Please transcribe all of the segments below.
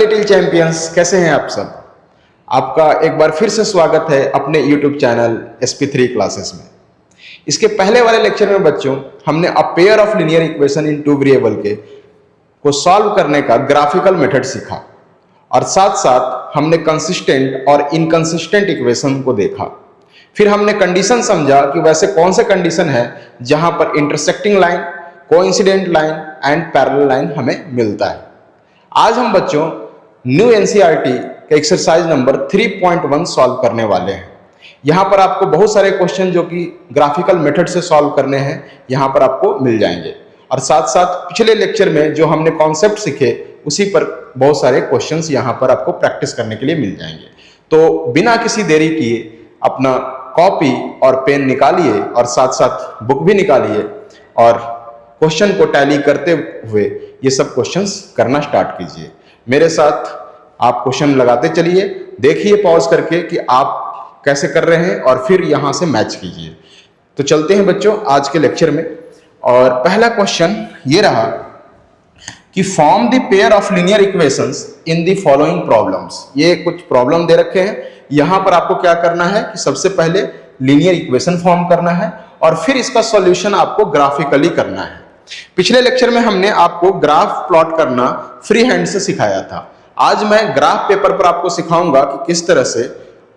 Little champions, कैसे हैं आप सब। आपका एक बार फिर से स्वागत है अपने YouTube चैनल SP3 क्लासेस में। इसके पहले वाले लेक्चर में बच्चों हमने a pair of linear equation in two variable के को सॉल्व करने का ग्राफिकल मेथड सीखा और साथ साथ हमने कंसिस्टेंट और इनकंसिस्टेंट इक्वेशन को देखा। फिर हमने कंडीशन समझा कि वैसे कौन से कंडीशन है जहां पर intersecting line, coincident line and parallel line हमें मिलता है। आज हम बच्चों न्यू एनसीईआरटी का एक्सरसाइज नंबर 3.1 सॉल्व करने वाले हैं। यहाँ पर आपको बहुत सारे क्वेश्चन जो कि ग्राफिकल मेथड से सॉल्व करने हैं यहाँ पर आपको मिल जाएंगे और साथ साथ पिछले लेक्चर में जो हमने कॉन्सेप्ट सीखे उसी पर बहुत सारे क्वेश्चंस यहाँ पर आपको प्रैक्टिस करने के लिए मिल जाएंगे। तो बिना किसी देरी किए अपना कॉपी और पेन निकालिए और साथ साथ बुक भी निकालिए और क्वेश्चन को टैली करते हुए ये सब क्वेश्चंस करना स्टार्ट कीजिए। मेरे साथ आप क्वेश्चन लगाते चलिए, देखिए पॉज करके कि आप कैसे कर रहे हैं और फिर यहां से मैच कीजिए। तो चलते हैं बच्चों आज के लेक्चर में। और पहला क्वेश्चन ये रहा कि form the pair of linear equations in the following problems. ये कुछ प्रॉब्लम दे रखे हैं, यहां पर आपको क्या करना है कि सबसे पहले लीनियर इक्वेशन फॉर्म करना है और फिर इसका सॉल्यूशन आपको ग्राफिकली करना है। पिछले लेक्चर में हमने आपको ग्राफ प्लॉट करना फ्री हैंड से सिखाया था। आज मैं ग्राफ पेपर पर आपको सिखाऊंगा कि किस तरह से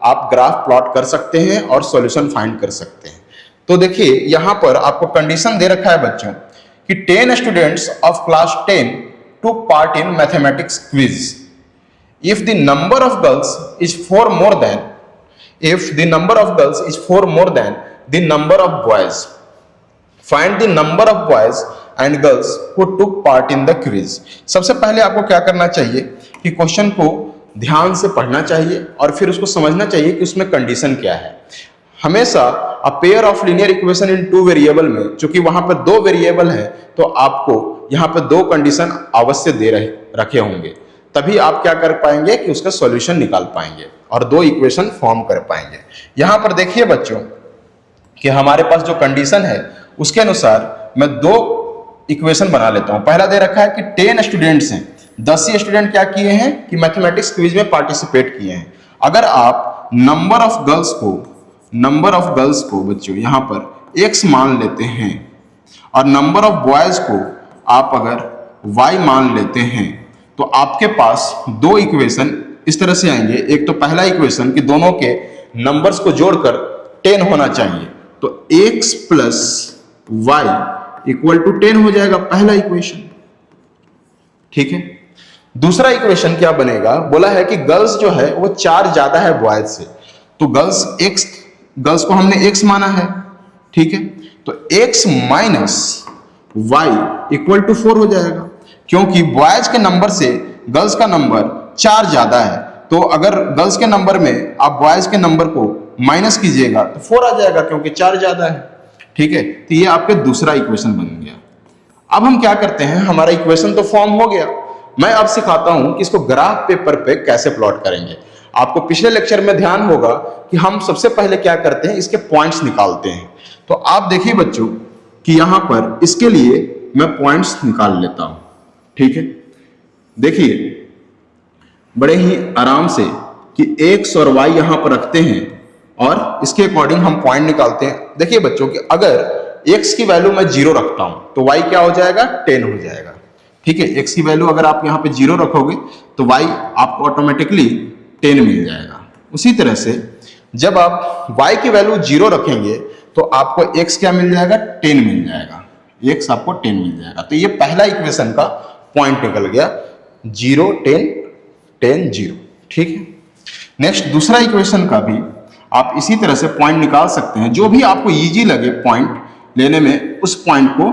आप ग्राफ प्लॉट कर सकते हैं और सॉल्यूशन फाइंड कर सकते हैं। तो देखिए यहां पर आपको कंडीशन दे रखा है बच्चों कि 10 students of class 10 took part in mathematics quiz. If the number of girls is 4 more than the number of boys, find the number of boys and girls who took part in the quiz. सबसे पहले आपको क्या करना चाहिए कि question को ध्यान से पढ़ना चाहिए और फिर उसको समझना चाहिए कि उसमें कंडीशन क्या है। हमेशा a pair of linear equation in two variable में, चूंकि वहां पर दो वेरिएबल है तो आपको यहाँ पर दो कंडीशन अवश्य दे रखे होंगे, तभी आप क्या कर पाएंगे कि उसका सॉल्यूशन निकाल पाएंगे और दो इक्वेशन फॉर्म कर पाएंगे। यहाँ पर देखिए बच्चों कि हमारे पास जो कंडीशन है उसके अनुसार मैं दो इक्वेशन बना लेता हूं। पहला दे रखा है कि 10 स्टूडेंट्स हैं, 10 ही स्टूडेंट क्या किए हैं कि मैथमेटिक्स क्विज में पार्टिसिपेट किए हैं। अगर आप नंबर ऑफ गर्ल्स को बच्चों यहां पर x मान लेते हैं और नंबर ऑफ बॉयज को आप अगर y मान लेते हैं तो आपके पास दो इक्वेशन इस तरह से आएंगे। एक तो पहला इक्वेशन कि दोनों के नंबर्स को जोड़कर 10 होना चाहिए, तो x plus y equal to 10 हो जाएगा पहला इक्वेशन। ठीक है, दूसरा इक्वेशन क्या बनेगा, बोला है कि गर्ल्स जो है वो 4 ज्यादा है बॉयज से, तो गर्ल्स को हमने x माना है। ठीक है, तो x minus y equal to 4 हो जाएगा, क्योंकि बॉयज के नंबर से गर्ल्स का नंबर 4 ज्यादा है। तो अगर गर्ल्स के नंबर में आप बॉयज के नंबर को माइनस कीजिएगा तो 4 आ जाएगा, क्योंकि 4 ज्यादा है। ठीक है, तो ये आपके दूसरा इक्वेशन बन गया। अब हम क्या करते हैं, हमारा इक्वेशन तो फॉर्म हो गया, मैं अब सिखाता हूं कि इसको ग्राफ पेपर पे कैसे प्लॉट करेंगे। आपको पिछले लेक्चर में ध्यान होगा कि हम सबसे पहले क्या करते हैं, इसके पॉइंट्स निकालते हैं। तो आप देखिए बच्चों कि यहां पर इसके लिए मैं पॉइंट्स निकाल लेता हूं। ठीक है, देखिए बड़े ही आराम से कि x और y यहां पर रखते हैं और इसके अकॉर्डिंग हम पॉइंट निकालते हैं। देखिए बच्चों कि अगर x की वैल्यू मैं 0 रखता हूं तो y क्या हो जाएगा, 10 हो जाएगा। ठीक है, x की वैल्यू अगर आप यहां पे 0 रखोगे तो y आपको ऑटोमेटिकली 10 मिल जाएगा। उसी तरह से जब आप y की वैल्यू 0 रखेंगे तो आपको x क्या मिल जाएगा, 10 मिल जाएगा। x आपको 10 मिल जाएगा। तो ये पहला इक्वेशन का पॉइंट निकल गया, 0 10 10 0। ठीक है, नेक्स्ट दूसरा इक्वेशन का भी आप इसी तरह से पॉइंट निकाल सकते हैं। जो भी आपको इजी लगे पॉइंट लेने में, उस पॉइंट को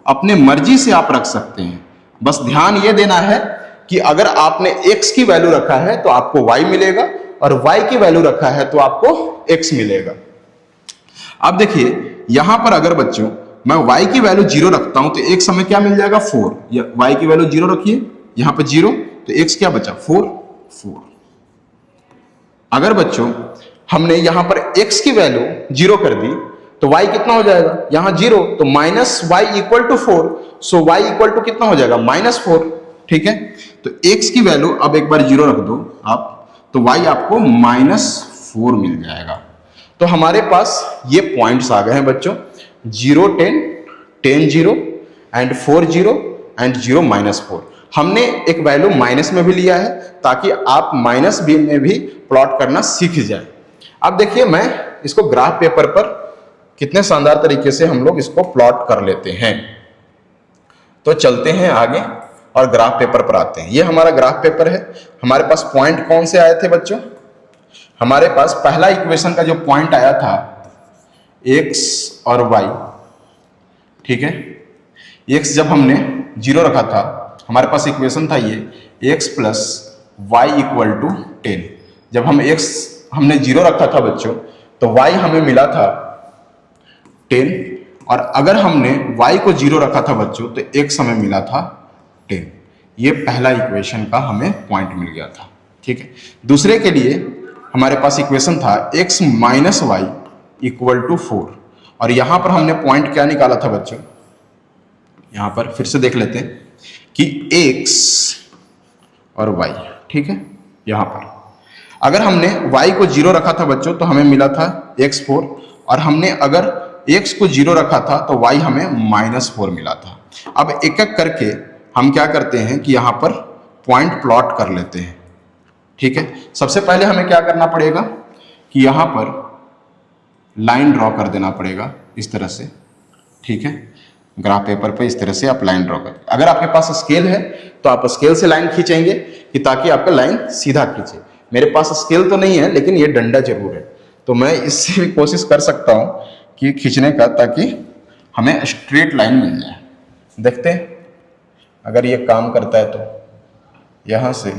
अपने मर्जी से आप रख सकते हैं। बस ध्यान ये देना है कि अगर आपने x की वैल्यू रखा है तो आपको y मिलेगा और y की वैल्यू रखा है तो आपको x मिलेगा। अब देखिए यहां पर अगर बच्चों मैं y की वैल्यू 0 रखता हूं तो एक समय क्या मिल जाएगा, 4। या y की वैल्यू 0 रखिए, यहां पर 0, तो x क्या बचा, 4। अगर बच्चों हमने यहां पर x की वैल्यू 0 कर दी तो y कितना हो जाएगा, यहां 0, तो minus y equal to 4। So y equal to कितना हो जाएगा, -4। ठीक है। तो x की वैल्यू अब एक बार 0 रख दो आप, तो y आपको -4 मिल जाएगा। तो हमारे पास ये पॉइंट्स आ गए हैं बच्चों, 0 10 10 0 एंड 4 0 एंड 0 -4। हमने एक वैल्यू माइनस में भी लिया है ताकि आप माइनस बी में भी प्लॉट करना सीख जाए। अब देखिए मैं इसको ग्राफ पेपर पर कितने शानदार तरीके से हम लोग इसको प्लॉट कर लेते हैं। तो चलते हैं आगे और ग्राफ पेपर पर आते हैं। ये हमारा ग्राफ पेपर है। हमारे पास पॉइंट कौन से आए थे बच्चों? हमारे पास पहला इक्वेशन का जो पॉइंट आया था x और y, ठीक है। x जब हमने 0 रखा था, हमारे पास इक्वेशन था ये x plus y equal to 10। जब हमने 0 रखा था बच्चों, तो y हमें मिला था 10, और अगर हमने y को 0 रखा था बच्चों, तो x हमें मिला था 10। ये पहला इक्वेशन का हमें पॉइंट मिल गया था, ठीक है। दूसरे के लिए हमारे पास इक्वेशन था x minus y equal to 4, और यहां पर हमने पॉइंट क्या निकाला था बच्चों? यहां पर फिर से देख लेते हैं कि x और y, ठीक है। यहां पर अगर हमने y को 0 रखा था बच्चों, तो हमें मिला था x4, और हमने अगर x को 0 रखा था तो y हमें -4 मिला था। अब एक एक करके हम क्या करते हैं कि यहां पर पॉइंट प्लॉट कर लेते हैं, ठीक है। सबसे पहले हमें क्या करना पड़ेगा कि यहां पर लाइन ड्रॉ कर देना पड़ेगा इस तरह से, ठीक है। ग्राफ पेपर पे इस तरह से आप लाइन ड्रॉ करें। अगर आपके पास स्केल है तो आप स्केल से लाइन खींचेंगे कि ताकि आपका लाइन सीधा खींचे। मेरे पास स्केल तो नहीं है, लेकिन ये डंडा जरूर है, तो मैं इससे भी कोशिश कर सकता हूं कि खींचने का, ताकि हमें स्ट्रेट लाइन मिल जाए। देखते हैं अगर ये काम करता है। तो यहां से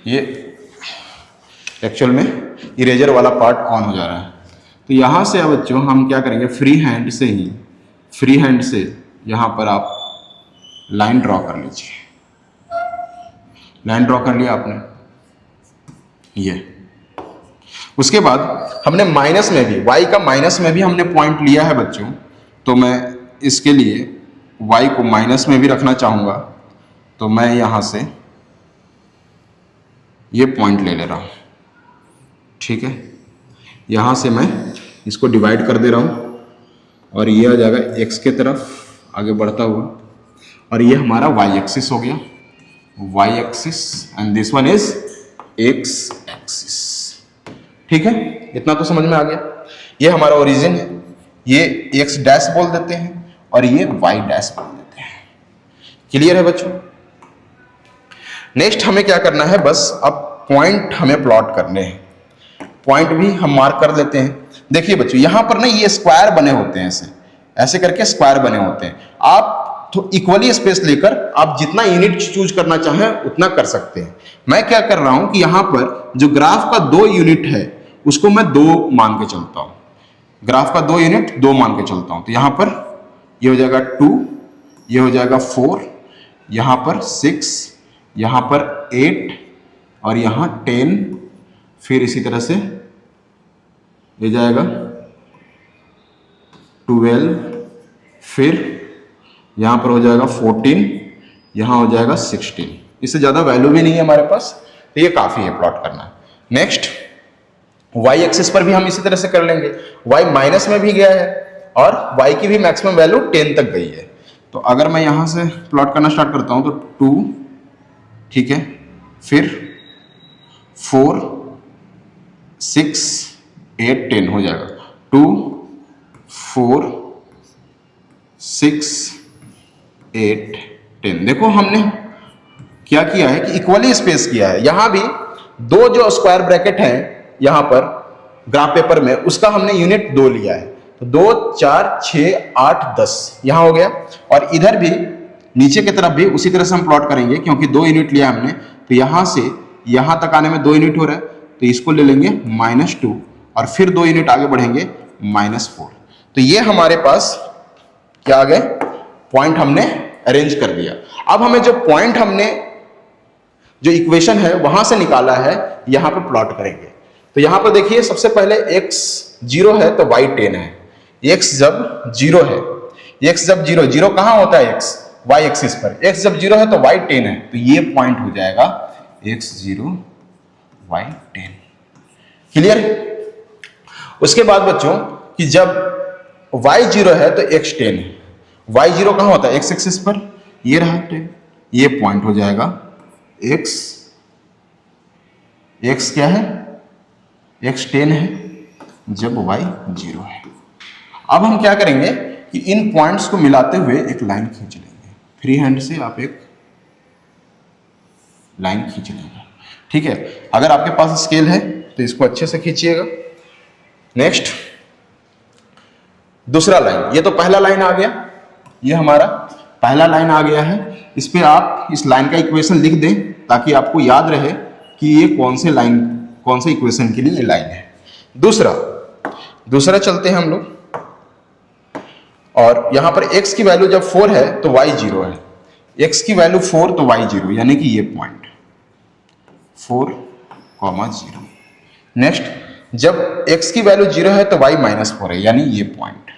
ये एक्चुअल में इरेजर वाला पार्ट ऑन हो जा रहा है। तो यहाँ से अब बच्चों हम क्या करेंगे, फ्री हैंड से यहाँ पर आप लाइन ड्रॉ कर लीजिए। लाइन ड्रॉ कर लिया आपने, ये। उसके बाद हमने माइनस में भी, y का माइनस में भी हमने पॉइंट लिया है बच्चों, तो मैं इसके लिए y को माइनस में भी रखना चाहूँगा, तो मैं यहाँ से ये पॉइंट ले रहा हूँ, ठीक है। यहाँ से मैं इसको डिवाइड कर दे रहा हूँ, और ये आ जाएगा x के तरफ आगे बढ़ता हुआ, और ये हमारा y एक्सिस हो गया, y axis, and this one is x axis, ठीक है। इतना तो समझ में आ गया। ये हमारा ओरिजिन है, ये x डैश बोल देते हैं और ये y डैश बोल देते हैं। क्लियर है बच्चों? नेक्स्ट हमें क्या करना है, बस अब पॉइंट हमें प्लॉट करने हैं। पॉइंट भी हम मार्क कर लेते हैं। देखिए बच्चों, यहां पर ना ये स्क्वायर बने होते हैं, ऐसे करके स्क्वायर बने होते हैं। आप तो इक्वली स्पेस लेकर आप जितना यूनिट चूज करना चाहें उतना कर सकते हैं। मैं क्या कर रहा हूं कि यहां पर जो ग्राफ का 2 यूनिट है उसको मैं 2 मान के चलता हूं। ग्राफ का 2 यूनिट 2 मान के चलता हूं। तो यहां पर ये हो जाएगा 2, ये हो जाएगा 4, यहां पर 6, यहां पर 8 और यहां 10, फिर इसी तरह से ये जाएगा 12, फिर यहां पर हो जाएगा 14, यहां हो जाएगा 16। इससे ज्यादा वैल्यू भी नहीं है हमारे पास, तो ये काफी है प्लॉट करना। नेक्स्ट y एक्सिस पर भी हम इसी तरह से कर लेंगे। y माइनस में भी गया है और y की भी मैक्सिमम वैल्यू 10 तक गई है। तो अगर मैं यहां से प्लॉट करना स्टार्ट करता हूं तो 2, ठीक है, फिर 4, 6, 8, 10 हो जाएगा। 2, 4, 6, 8, 10। देखो हमने क्या किया है कि इक्वली स्पेस किया है। यहां भी 2 जो स्क्वायर ब्रैकेट है यहां पर ग्राफ पेपर में, उसका हमने यूनिट 2 लिया है। तो 2, 4, 6, 8, 10 यहां हो गया। और इधर भी नीचे की तरफ भी उसी तरह से हम प्लॉट करेंगे, क्योंकि 2 यूनिट लिया हमने, तो यहां से यहां तक आने में 2 यूनिट हो रहा है, तो इसको ले लेंगे -2 और फिर 2 यूनिट आगे बढ़ेंगे -4। तो ये हमारे पास क्या आ गए, पॉइंट हमने अरेंज कर दिया। अब हमें जो पॉइंट हमने जो इक्वेशन है वहां से निकाला है यहां पे प्लॉट करेंगे। तो यहां पर देखिए, सबसे पहले x 0 है तो y 10 है, x जब 0 है, x जब 0, 0 कहां होता है x, y एक्सिस पर, x जब 0 है तो y 10 है, तो ये पॉइंट हो जाएगा x 0 y 10। क्लियर? उसके बाद बच्चों कि जब y 0 है तो x 10 है, y 0 कहां होता है x एक्सिस पर, ये रहा 10, ये पॉइंट हो जाएगा x क्या है, x 10 है जब y 0 है। अब हम क्या करेंगे कि इन पॉइंट्स को मिलाते हुए एक लाइन खींच लेंगे, फ्री हैंड से आप एक लाइन खींच लेंगे, ठीक है। अगर आपके पास स्केल है तो इसको अच्छे से खींचिएगा। नेक्स्ट दूसरा लाइन, ये तो पहला लाइन आ गया, ये हमारा पहला लाइन आ गया है। इस पे आप इस लाइन का इक्वेशन लिख दें ताकि आपको याद रहे कि ये कौन से इक्वेशन के लिए ये लाइन है। दूसरा चलते हैं हम लोग, और यहां पर x की वैल्यू जब 4 है तो y 0 है, x की वैल्यू 4 तो y 0, यानी कि ये पॉइंट 4, 0। नेक्स्ट जब x की वैल्यू 0 है तो y -4 है, यानी ये पॉइंट,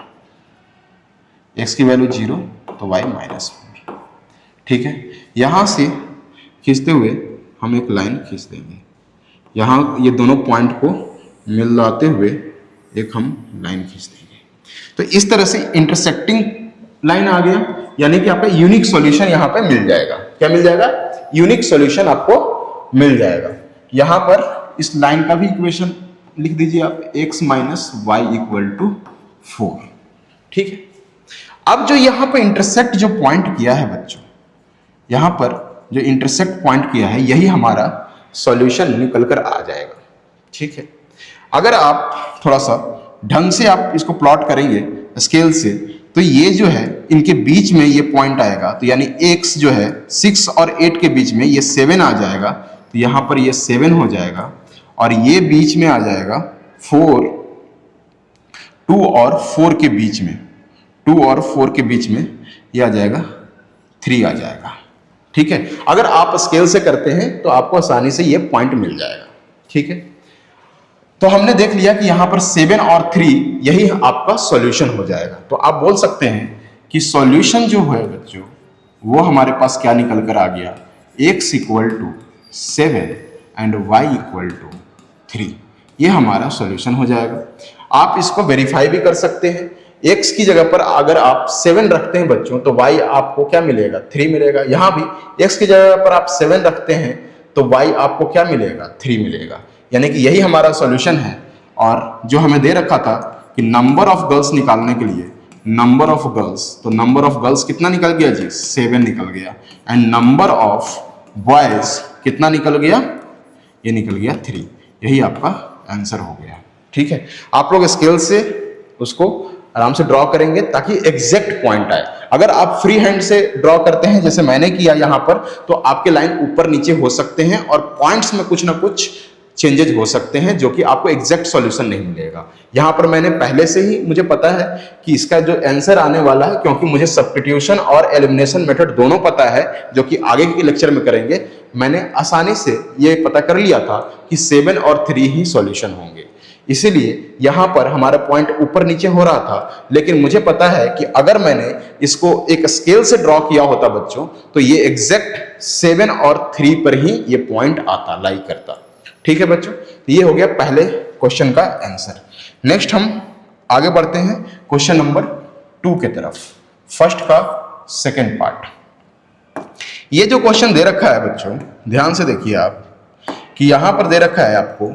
x की वैल्यू 0 तो y -4, ठीक है। यहां से खींचते हुए हम एक लाइन खींच देंगे, यहां ये दोनों पॉइंट को मिलाते हुए एक हम लाइन खींच देंगे। तो इस तरह से इंटरसेक्टिंग लाइन आ गया, यानी कि आपका यूनिक सॉल्यूशन यहां पे मिल जाएगा। क्या मिल जाएगा? यूनिक सॉल्यूशन आपको मिल जाएगा। यहां पर इस लाइन का भी इक्वेशन लिख दीजिए आप, x - y = 4, ठीक है। अब जो यहां पर इंटरसेक्ट जो पॉइंट किया है बच्चों, यहां पर जो इंटरसेक्ट पॉइंट किया है, यही हमारा सॉल्यूशन निकल कर आ जाएगा, ठीक है। अगर आप थोड़ा सा ढंग से आप इसको प्लॉट करेंगे स्केल से, तो ये जो है इनके बीच में ये पॉइंट आएगा, तो यानी x जो है 6 और 8 के बीच में ये 7 आ जाएगा, तो यहां पर ये 7 हो जाएगा, और ये बीच में आ जाएगा 4, 2 और 4 के बीच में, 2 और 4 के बीच में ये आ जाएगा 3 आ जाएगा, ठीक है। अगर आप स्केल से करते हैं तो आपको आसानी से ये पॉइंट मिल जाएगा, ठीक है। तो हमने देख लिया कि यहां पर 7 और 3 यही आपका सॉल्यूशन हो जाएगा। तो आप बोल सकते हैं कि सॉल्यूशन जो है बच्चों, वो हमारे पास क्या निकल कर आ गया, x = 7 एंड y = 3, ये हमारा सॉल्यूशन हो जाएगा। आप इसको वेरीफाई भी कर सकते हैं, x की जगह पर अगर आप 7 रखते हैं बच्चों तो y आपको क्या मिलेगा, 3 मिलेगा। यहां भी x की जगह पर आप 7 रखते हैं तो y आपको क्या मिलेगा, 3 मिलेगा, यानी कि यही हमारा सॉल्यूशन है। और जो हमें दे रखा था कि नंबर ऑफ गर्ल्स निकालने के लिए, नंबर ऑफ गर्ल्स, तो नंबर ऑफ गर्ल्स कितना निकल गया जी, 7 निकल गया, एंड नंबर ऑफ बॉयज कितना निकल गया, ये निकल गया 3, यही आपका आंसर हो गया, ठीक है। आप लोग स्केल से उसको आराम से ड्रॉ करेंगे ताकि एग्जैक्ट पॉइंट आए। अगर आप फ्री हैंड से ड्रॉ करते हैं जैसे मैंने किया यहां पर, तो आपके लाइन ऊपर नीचे हो सकते हैं और पॉइंट्स में कुछ ना कुछ चेंजेस हो सकते हैं, जो कि आपको एग्जैक्ट सॉल्यूशन नहीं मिलेगा। यहां पर मैंने पहले से ही मुझे पता है कि इसका जो आंसर आने वाला है, क्योंकि मुझे सब्स्टिट्यूशन और एलिमिनेशन मेथड दोनों पता है, जो कि आगे के लेक्चर में करेंगे। मैंने आसानी से ये पता कर लिया था कि 7 और 3 ही सॉल्यूशन होंगे, इसीलिए यहां पर हमारा पॉइंट ऊपर नीचे हो रहा था। लेकिन मुझे पता है कि अगर मैंने इसको एक स्केल से ड्रॉ किया होता बच्चों, तो ये एग्जैक्ट 7 और 3 पर ही ये पॉइंट आता, लाई करता, ठीक है बच्चों। ये हो गया पहले क्वेश्चन का आंसर। नेक्स्ट हम आगे बढ़ते हैं क्वेश्चन नंबर 2 के तरफ, फर्स्ट का सेकंड पार्ट। ये जो क्वेश्चन दे रखा है बच्चों, ध्यान से देखिए आप कि यहां पर दे रखा है आपको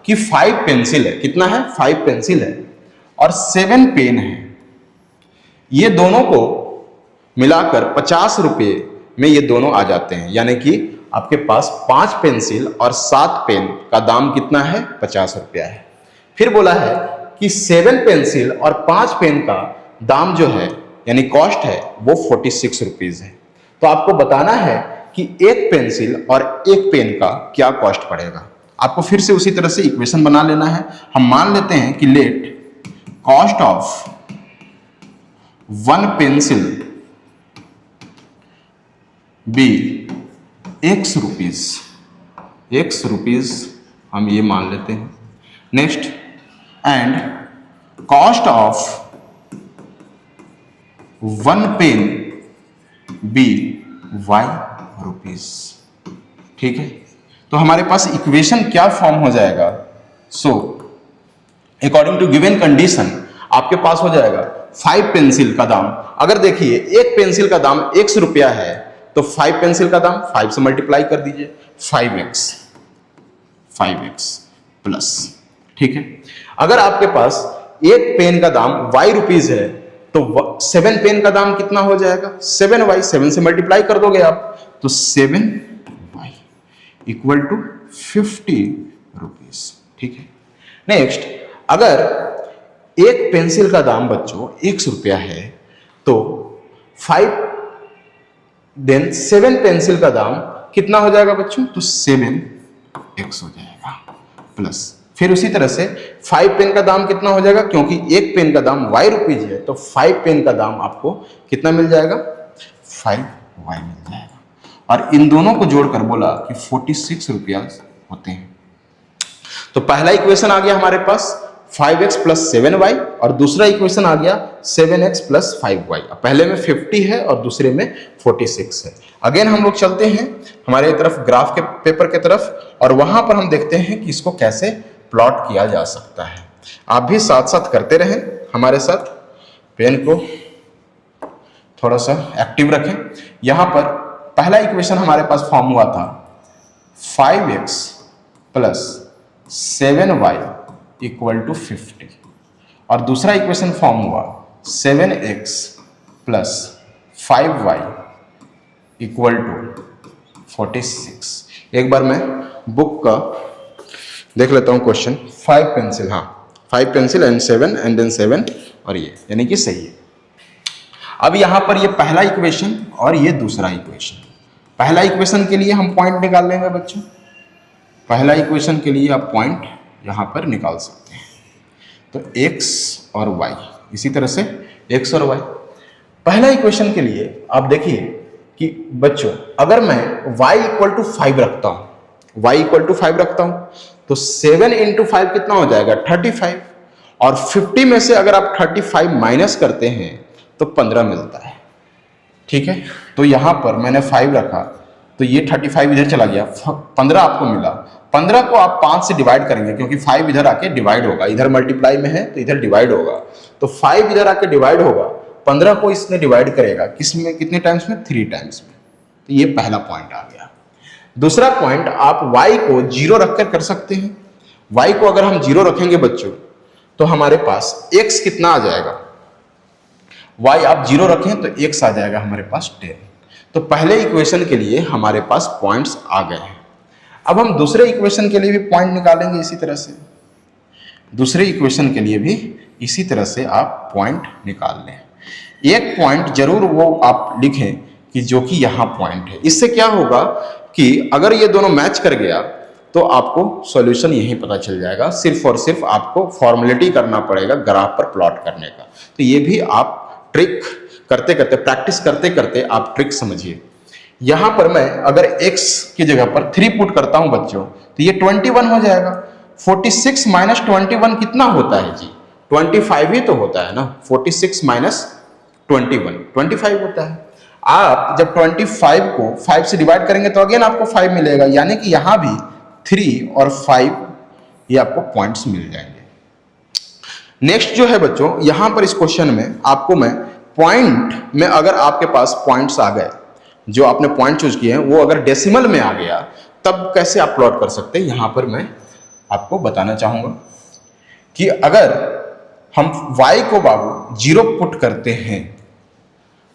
कि 5 पेंसिल है, कितना है, 5 पेंसिल है और 7 पेन है। ये दोनों को मिलाकर 50 रुपए में ये दोनों आ जाते हैं, यानी कि आपके पास 5 पेंसिल और 7 पेन का दाम कितना है, 50 रुपया है। फिर बोला है कि 7 पेंसिल और 5 पेन का दाम जो है यानी कॉस्ट है वो 46 रुपीज है। तो आपको बताना है कि एक पेंसिल और एक पेन का क्या कॉस्ट पड़ेगा। आपको फिर से उसी तरह से इक्वेशन बना लेना है। हम मान लेते हैं कि let cost of 1 pencil be x rupees हम ये मान लेते हैं। Next, and cost of 1 pen be y rupees. ठीक है, तो हमारे पास इक्वेशन क्या फॉर्म हो जाएगा? So according to given condition आपके पास हो जाएगा 5 पेंसिल का दाम। अगर देखिए एक पेंसिल का दाम 100 रुपया है तो 5 पेंसिल का दाम 5 से मल्टीप्लाई कर दीजिए, 5x प्लस। ठीक है, अगर आपके पास एक पेन का दाम y रुपीज है तो 7 पेन का दाम कितना हो जाएगा? 7y, 7 से मल्टीप्लाई कर दोगे आप तो 7y इक्वल टू 50 रुपीज। ठीक है, नेक्स्ट, अगर एक पेंसिल का दाम बच्चों 100 रुपया है तो 7 पेंसिल का दाम कितना हो जाएगा बच्चों? तो 7x हो जाएगा प्लस। फिर उसी तरह से 5 पेन का दाम कितना हो जाएगा? क्योंकि एक पेन का दाम y रुपीज है तो 5 पेन का दाम आपको कितना मिल जाएगा? 5y मिल जाएगा। और इन दोनों को जोड़कर बोला कि 46 रुपया होते हैं। तो पहला इक्वेशन आ गया हमारे पास 5x प्लस 7y और दूसरा इक्वेशन आ गया 7x प्लस 5y। पहले में 50 है और दूसरे में 46 है। अगेन हम लोग चलते हैं हमारे तरफ ग्राफ के पेपर के तरफ और वहां पर हम देखते हैं कि इसको कैसे प्लॉट किया जा सकता है। आप भी साथ साथ करते रहें हमारे साथ, पेन को थोड़ा सा एक्टिव रखें। यहां पर पहला इक्वेशन हमारे पास फॉर्म हुआ था 5x plus 7y equal to 50 और दूसरा इक्वेशन फॉर्म हुआ 7x plus 5y equal to 46। एक बार मैं बुक का देख लेता हूं क्वेश्चन। 5 पेंसिल, हाँ 5 पेंसिल एंड 7 एंड देन 7 और ये यानी कि सही है। अब यहां पर ये पहला इक्वेशन और ये दूसरा इक्वेशन। पहला इक्वेशन के लिए हम पॉइंट निकाल लेंगे बच्चों। पहला इक्वेशन के लिए आप पॉइंट यहां पर निकाल सकते हैं। तो x और y, इसी तरह से x और y। पहला इक्वेशन के लिए आप देखिए कि बच्चों अगर मैं y इक्वल टू 5 रखता हूं, y इक्वल टू 5 रखता हूं तो 7 इंटू 5 कितना हो जाएगा? 35। और 50 में से अगर आप 35 माइनस करते हैं तो 15 मिलता है। ठीक है, तो यहां पर मैंने 5 रखा तो ये 35 इधर चला गया, 15 आपको मिला। 15 को आप 5 से डिवाइड करेंगे क्योंकि 5 इधर आके डिवाइड होगा, इधर मल्टीप्लाई में है तो इधर डिवाइड होगा। तो 5 इधर आके डिवाइड होगा, 15 को इसने डिवाइड करेगा किसमें? कितने टाइम्स में? 3 टाइम्स में। तो ये पहला पॉइंट आ गया। दूसरा पॉइंट आप y को 0 रखकर कर सकते हैं। y को अगर हम 0 रखेंगे बच्चों तो हमारे पास x कितना आ जाएगा? y आप 0 रखें तो x आ जाएगा हमारे पास 10। तो पहले इक्वेशन के लिए हमारे पास पॉइंट्स आ गए हैं। अब हम दूसरे इक्वेशन के लिए भी पॉइंट निकालेंगे इसी तरह से। दूसरे इक्वेशन के लिए भी इसी तरह से आप पॉइंट निकाल लें। एक पॉइंट जरूर वो आप लिखें कि जो कि यहाँ पॉइंट है। इससे क्या होगा कि अगर ये दोनों मैच कर गया तो आपको सॉल्यूशन यही पता चल जाएगा। सिर्फ और सिर्फ आपको फॉर्मेलिटी करना पड़ेगा ग्राफ पर प्लॉट करने का। तो ये भी आप ट्रिक करते करते, प्रैक्टिस करते करते आप ट्रिक समझिए। यहां पर मैं अगर x की जगह पर 3 पुट करता हूं बच्चों तो ये 21 हो जाएगा। 46 माइनस 21 कितना होता है जी? 25 ही तो होता है ना। 46 माइनस 21 25 होता है। आप जब 25 को 5 से डिवाइड करेंगे तो अगेन आपको 5 मिलेगा, यानी कि यहां भी 3 और 5 ये आपको पॉइंट्स मिल जाएंगे। नेक्स्ट जो है बच्चों, यहां पर इस क्वेश्चन में आपको मैं पॉइंट में, अगर आपके पास पॉइंट्स आ गए, जो आपने पॉइंट चूज किए हैं वो अगर डेसिमल में आ गया तब कैसे आप प्लॉट कर सकते हैं, यहां पर मैं आपको बताना चाहूंगा कि अगर हम y को बाबू 0 पुट करते हैं,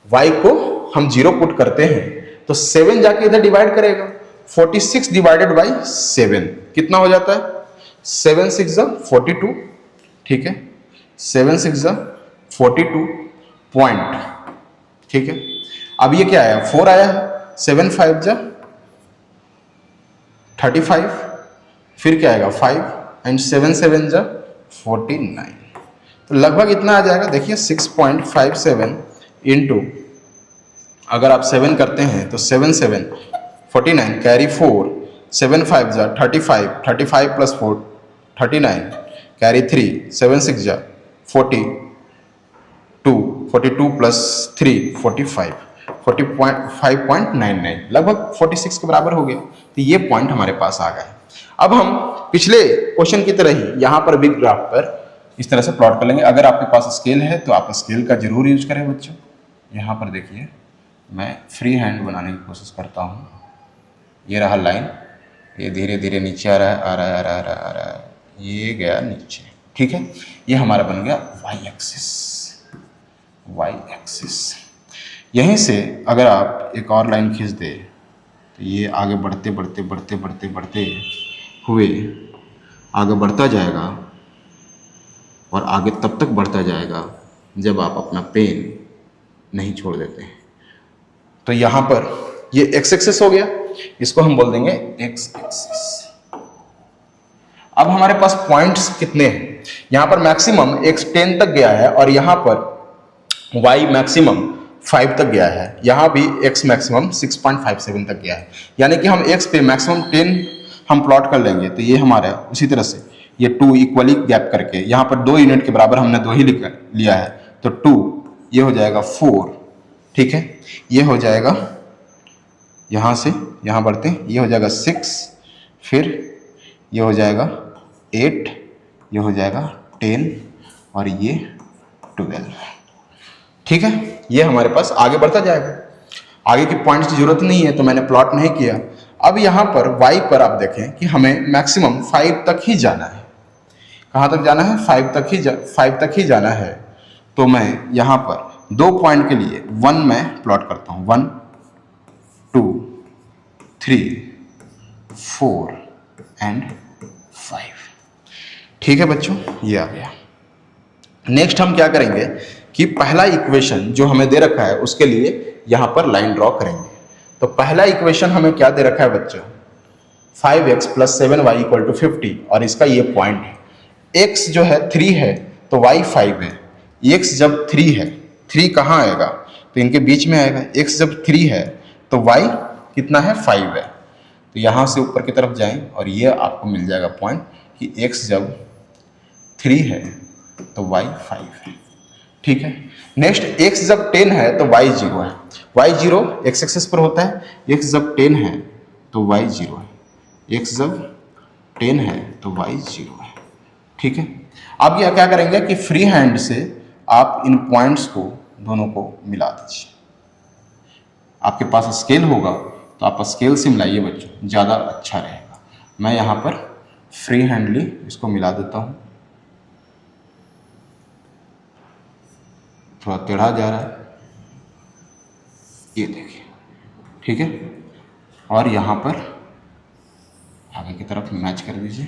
y को हम 0 पुट करते हैं तो 7 जाके इधर डिवाइड करेगा। 46 डिवाइडेड बाई 7 कितना हो जाता है? 7 6 42। ठीक है, 7 6 42 पॉइंट। ठीक है, अब ये क्या आया? 4 आया है। 7 5 35, फिर क्या आएगा? 5 एंड 7 7 49। तो लगभग इतना आ जाएगा। देखिए 6.57 इंटू, अगर आप 7 करते हैं तो 7 7 49 कैरी 4, 7 5 35, 35 प्लस 4 39 कैरी 3, 7 6 40 2, 42 प्लस 3 45, 45.99 लगभग 46 के बराबर हो गया। तो ये पॉइंट हमारे पास आ गए। अब हम पिछले क्वेश्चन की तरह ही यहाँ पर भी ग्राफ पर इस तरह से प्लॉट कर लेंगे। अगर आपके पास स्केल है तो आप स्केल का जरूर यूज करें बच्चों। यहाँ पर देखिए मैं फ्री हैंड बनाने की कोशिश करता हूँ। ये रहा लाइन, ये धीरे धीरे नीचे आ रहा है, आ रहा है, आ रहा है, आ रहा है, ये गया नीचे। ठीक है, ये हमारा बन गया वाई एक्सिस। वाई एक्सिस यहीं से अगर आप एक और लाइन खींच दे तो ये आगे बढ़ते बढ़ते बढ़ते बढ़ते बढ़ते हुए आगे बढ़ता जाएगा और आगे तब तक बढ़ता जाएगा जब आप अपना पेन नहीं छोड़ देते हैं। तो यहाँ पर ये एक्स एक्सिस हो गया, इसको हम बोल देंगे एक्स एक्सिस। अब हमारे पास पॉइंट्स कितने हैं? यहाँ पर मैक्सिमम x 10 तक गया है और यहाँ पर y मैक्सिमम 5 तक गया है। यहाँ भी x मैक्सिमम 6.57 तक गया है। यानी कि हम x पे मैक्सिमम 10 हम प्लॉट कर लेंगे तो ये हमारा उसी तरह से ये 2 इक्वली गैप करके यहाँ पर 2 यूनिट के बराबर हमने 2 ही लिया है तो 2 ये हो जाएगा 4। ठीक है, ये हो जाएगा यहाँ से यहाँ बढ़ते हैं, ये हो जाएगा 6, फिर ये हो जाएगा 8, ये हो जाएगा 10 और ये 12। ठीक है, ये हमारे पास आगे बढ़ता जाएगा। आगे की पॉइंट्स की जरूरत नहीं है तो मैंने प्लॉट नहीं किया। अब यहाँ पर y पर आप देखें कि हमें मैक्सिमम 5 तक ही जाना है। कहाँ तक जाना है? 5 तक ही जाना है। तो मैं यहाँ पर 2 पॉइंट के लिए 1 मैं प्लॉट करता हूँ। 1 2 3 4 एंड 5। ठीक है बच्चों, ये आ गया। नेक्स्ट हम क्या करेंगे कि पहला इक्वेशन जो हमें दे रखा है उसके लिए यहाँ पर लाइन ड्रॉ करेंगे। तो पहला इक्वेशन हमें क्या दे रखा है बच्चों? 5x + 7y = 50 और इसका ये पॉइंट है। x जो है 3 है तो y 5 है। x जब 3 है, 3 कहाँ आएगा? तो इनके बीच में आएगा। x जब 3 है तो y कितना है? 5 है। तो यहाँ से ऊपर की तरफ जाएं और ये आपको मिल जाएगा पॉइंट कि x जब 3 है तो y 5 है। ठीक है, नेक्स्ट x जब 10 है तो y 0 है। y 0 x एक्सिस पर होता है, x जब 10 है तो y 0 है। x जब 10 है तो y 0 है। ठीक है, अब यह क्या करेंगे कि फ्री हैंड से आप इन पॉइंट्स को दोनों को मिला दीजिए। आपके पास स्केल होगा तो आप स्केल से मिलाइए बच्चों, ज़्यादा अच्छा रहेगा। मैं यहाँ पर फ्री हैंडली इसको मिला देता हूँ। थोड़ा टेढ़ा जा रहा है, ये देखिए। ठीक है, और यहाँ पर आगे की तरफ मैच कर दीजिए,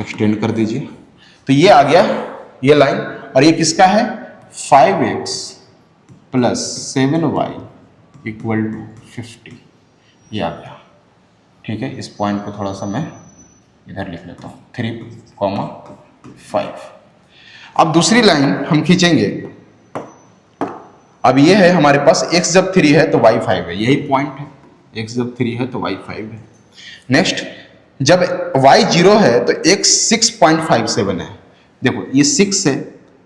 एक्सटेंड कर दीजिए। तो ये आ गया ये लाइन, और ये किसका है? 5x + 7y = 50। ये आ गया। ठीक है, इस पॉइंट को थोड़ा सा मैं इधर लिख लेता हूँ, 3,5। अब दूसरी लाइन हम खींचेंगे। अब ये है हमारे पास x जब 3 है तो y 5 है, यही पॉइंट है। x जब 3 है तो y 5 है। नेक्स्ट, जब y 0 है तो x 6.57 है। देखो ये 6 है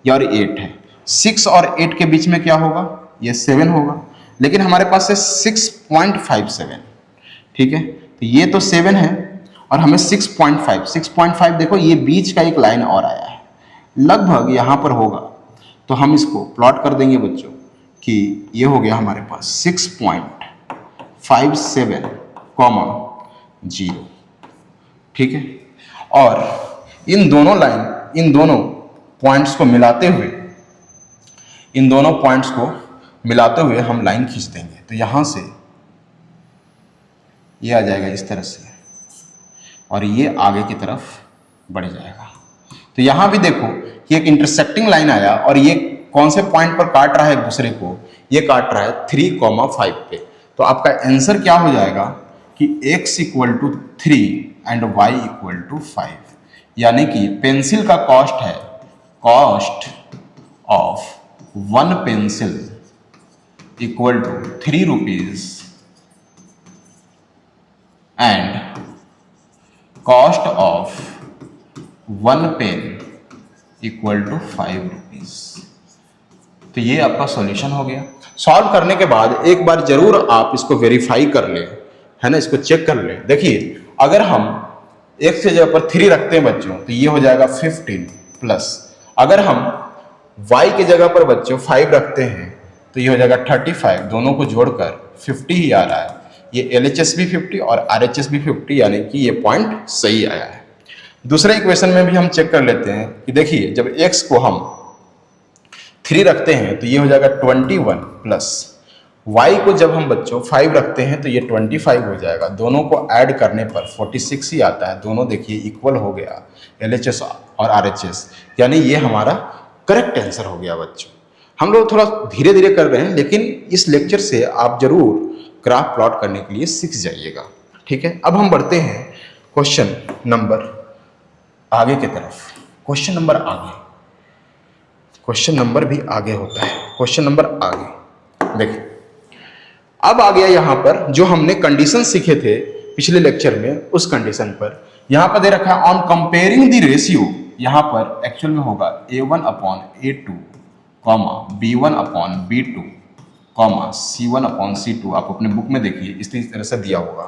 और 8 है। 6 और 8 के बीच में क्या होगा? ये 7 होगा, लेकिन हमारे पास है 6.57। ठीक है, तो ये तो 7 है और हमें 6.5 देखो ये बीच का एक लाइन और आया है, लगभग यहाँ पर होगा। तो हम इसको प्लॉट कर देंगे बच्चों कि ये हो गया हमारे पास 6.57, 0। ठीक है, और इन दोनों पॉइंट्स को मिलाते हुए हम लाइन खींच देंगे। तो यहाँ से ये आ जाएगा इस तरह से और ये आगे की तरफ बढ़ जाएगा। तो यहाँ भी देखो कि एक इंटरसेक्टिंग लाइन आया और ये कौन से पॉइंट पर काट रहा है एक दूसरे को? ये काट रहा है 3,5 पे। तो आपका आंसर क्या हो जाएगा कि x = 3 एंड y = 5। यानी कि पेंसिल का कॉस्ट है, cost of 1 pencil = 3 rupees and cost of 1 pen = 5 rupees. तो ये आपका सॉल्यूशन हो गया। सॉल्व करने के बाद एक बार जरूर आप इसको वेरीफाई कर लें, है ना, इसको चेक कर लें। देखिए अगर हम x के जगह पर 3 रखते हैं बच्चों तो ये हो जाएगा 15 प्लस, अगर हम y के जगह पर बच्चों 5 रखते हैं तो ये हो जाएगा 35, दोनों को जोड़कर 50 ही आ रहा है। ये LHS भी 50 और RHS भी 50, यानी कि ये पॉइंट सही आया है। दूसरे इक्वेशन में भी हम चेक कर लेते हैं कि देखिए जब x को हम 3 रखते हैं तो ये हो जाएगा 21 प्लस y को जब हम बच्चों 5 रखते हैं तो ये 25 हो जाएगा। दोनों को ऐड करने पर 46 ही आता है। दोनों देखिए इक्वल हो गया, LHS और RHS, यानी ये हमारा करेक्ट आंसर हो गया बच्चों। हम लोग थोड़ा धीरे धीरे कर रहे हैं, लेकिन इस लेक्चर से आप जरूर ग्राफ प्लॉट करने के लिए सीख जाइएगा, ठीक है। अब हम बढ़ते हैं क्वेश्चन नंबर आगे की तरफ। क्वेश्चन नंबर आगे, क्वेश्चन नंबर भी आगे होता है। क्वेश्चन नंबर आगे देखिए, अब आ गया यहाँ पर जो हमने कंडीशन सीखे थे पिछले लेक्चर में, उस कंडीशन पर यहाँ पर दे रखा है ऑन कंपेयरिंग द रेशियो। यहाँ पर एक्चुअल में होगा A1/A2, B1/B2, C1/C2। आप अपने बुक में देखिए इस तरह से दिया होगा।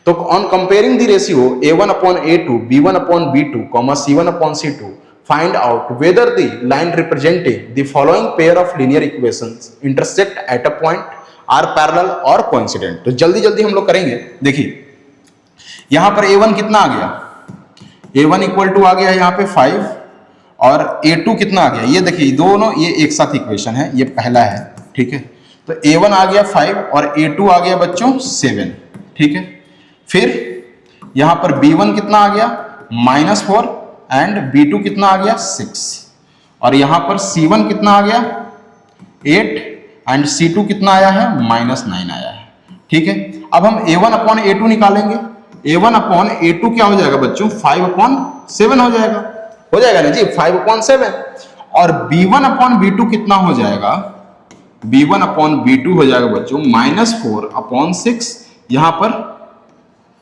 तो on comparing the ratio A1/A2, B1/B2, C1/C2, find out whether the line representing the following pair of linear equations intersect at a point, are parallel or coincident। तो जल्दी जल्दी हम लोग करेंगे। देखिए यहां पर A1 कितना आ गया, A1 इक्वल टू आ गया यहाँ पे 5, और A2 कितना आ गया, ये देखिए दोनों ये एक साथ इक्वेशन है, ये पहला है, ठीक है। तो A1 आ गया 5 और A2 आ गया बच्चों 7, ठीक है। फिर यहां पर B1 कितना आ गया -4 एंड B2 कितना आ गया 6, और यहां पर C1 कितना आ गया 8 एंड C2 कितना आया है -9 आया है, ठीक है। अब हम A1/A2 निकालेंगे। A1/A2 क्या हो जाएगा बच्चों 5/7 हो जाएगा, हो जाएगा ना जी 5/7। और B1/B2 कितना हो जाएगा, B1/B2 हो जाएगा बच्चों -4/6, यहां पर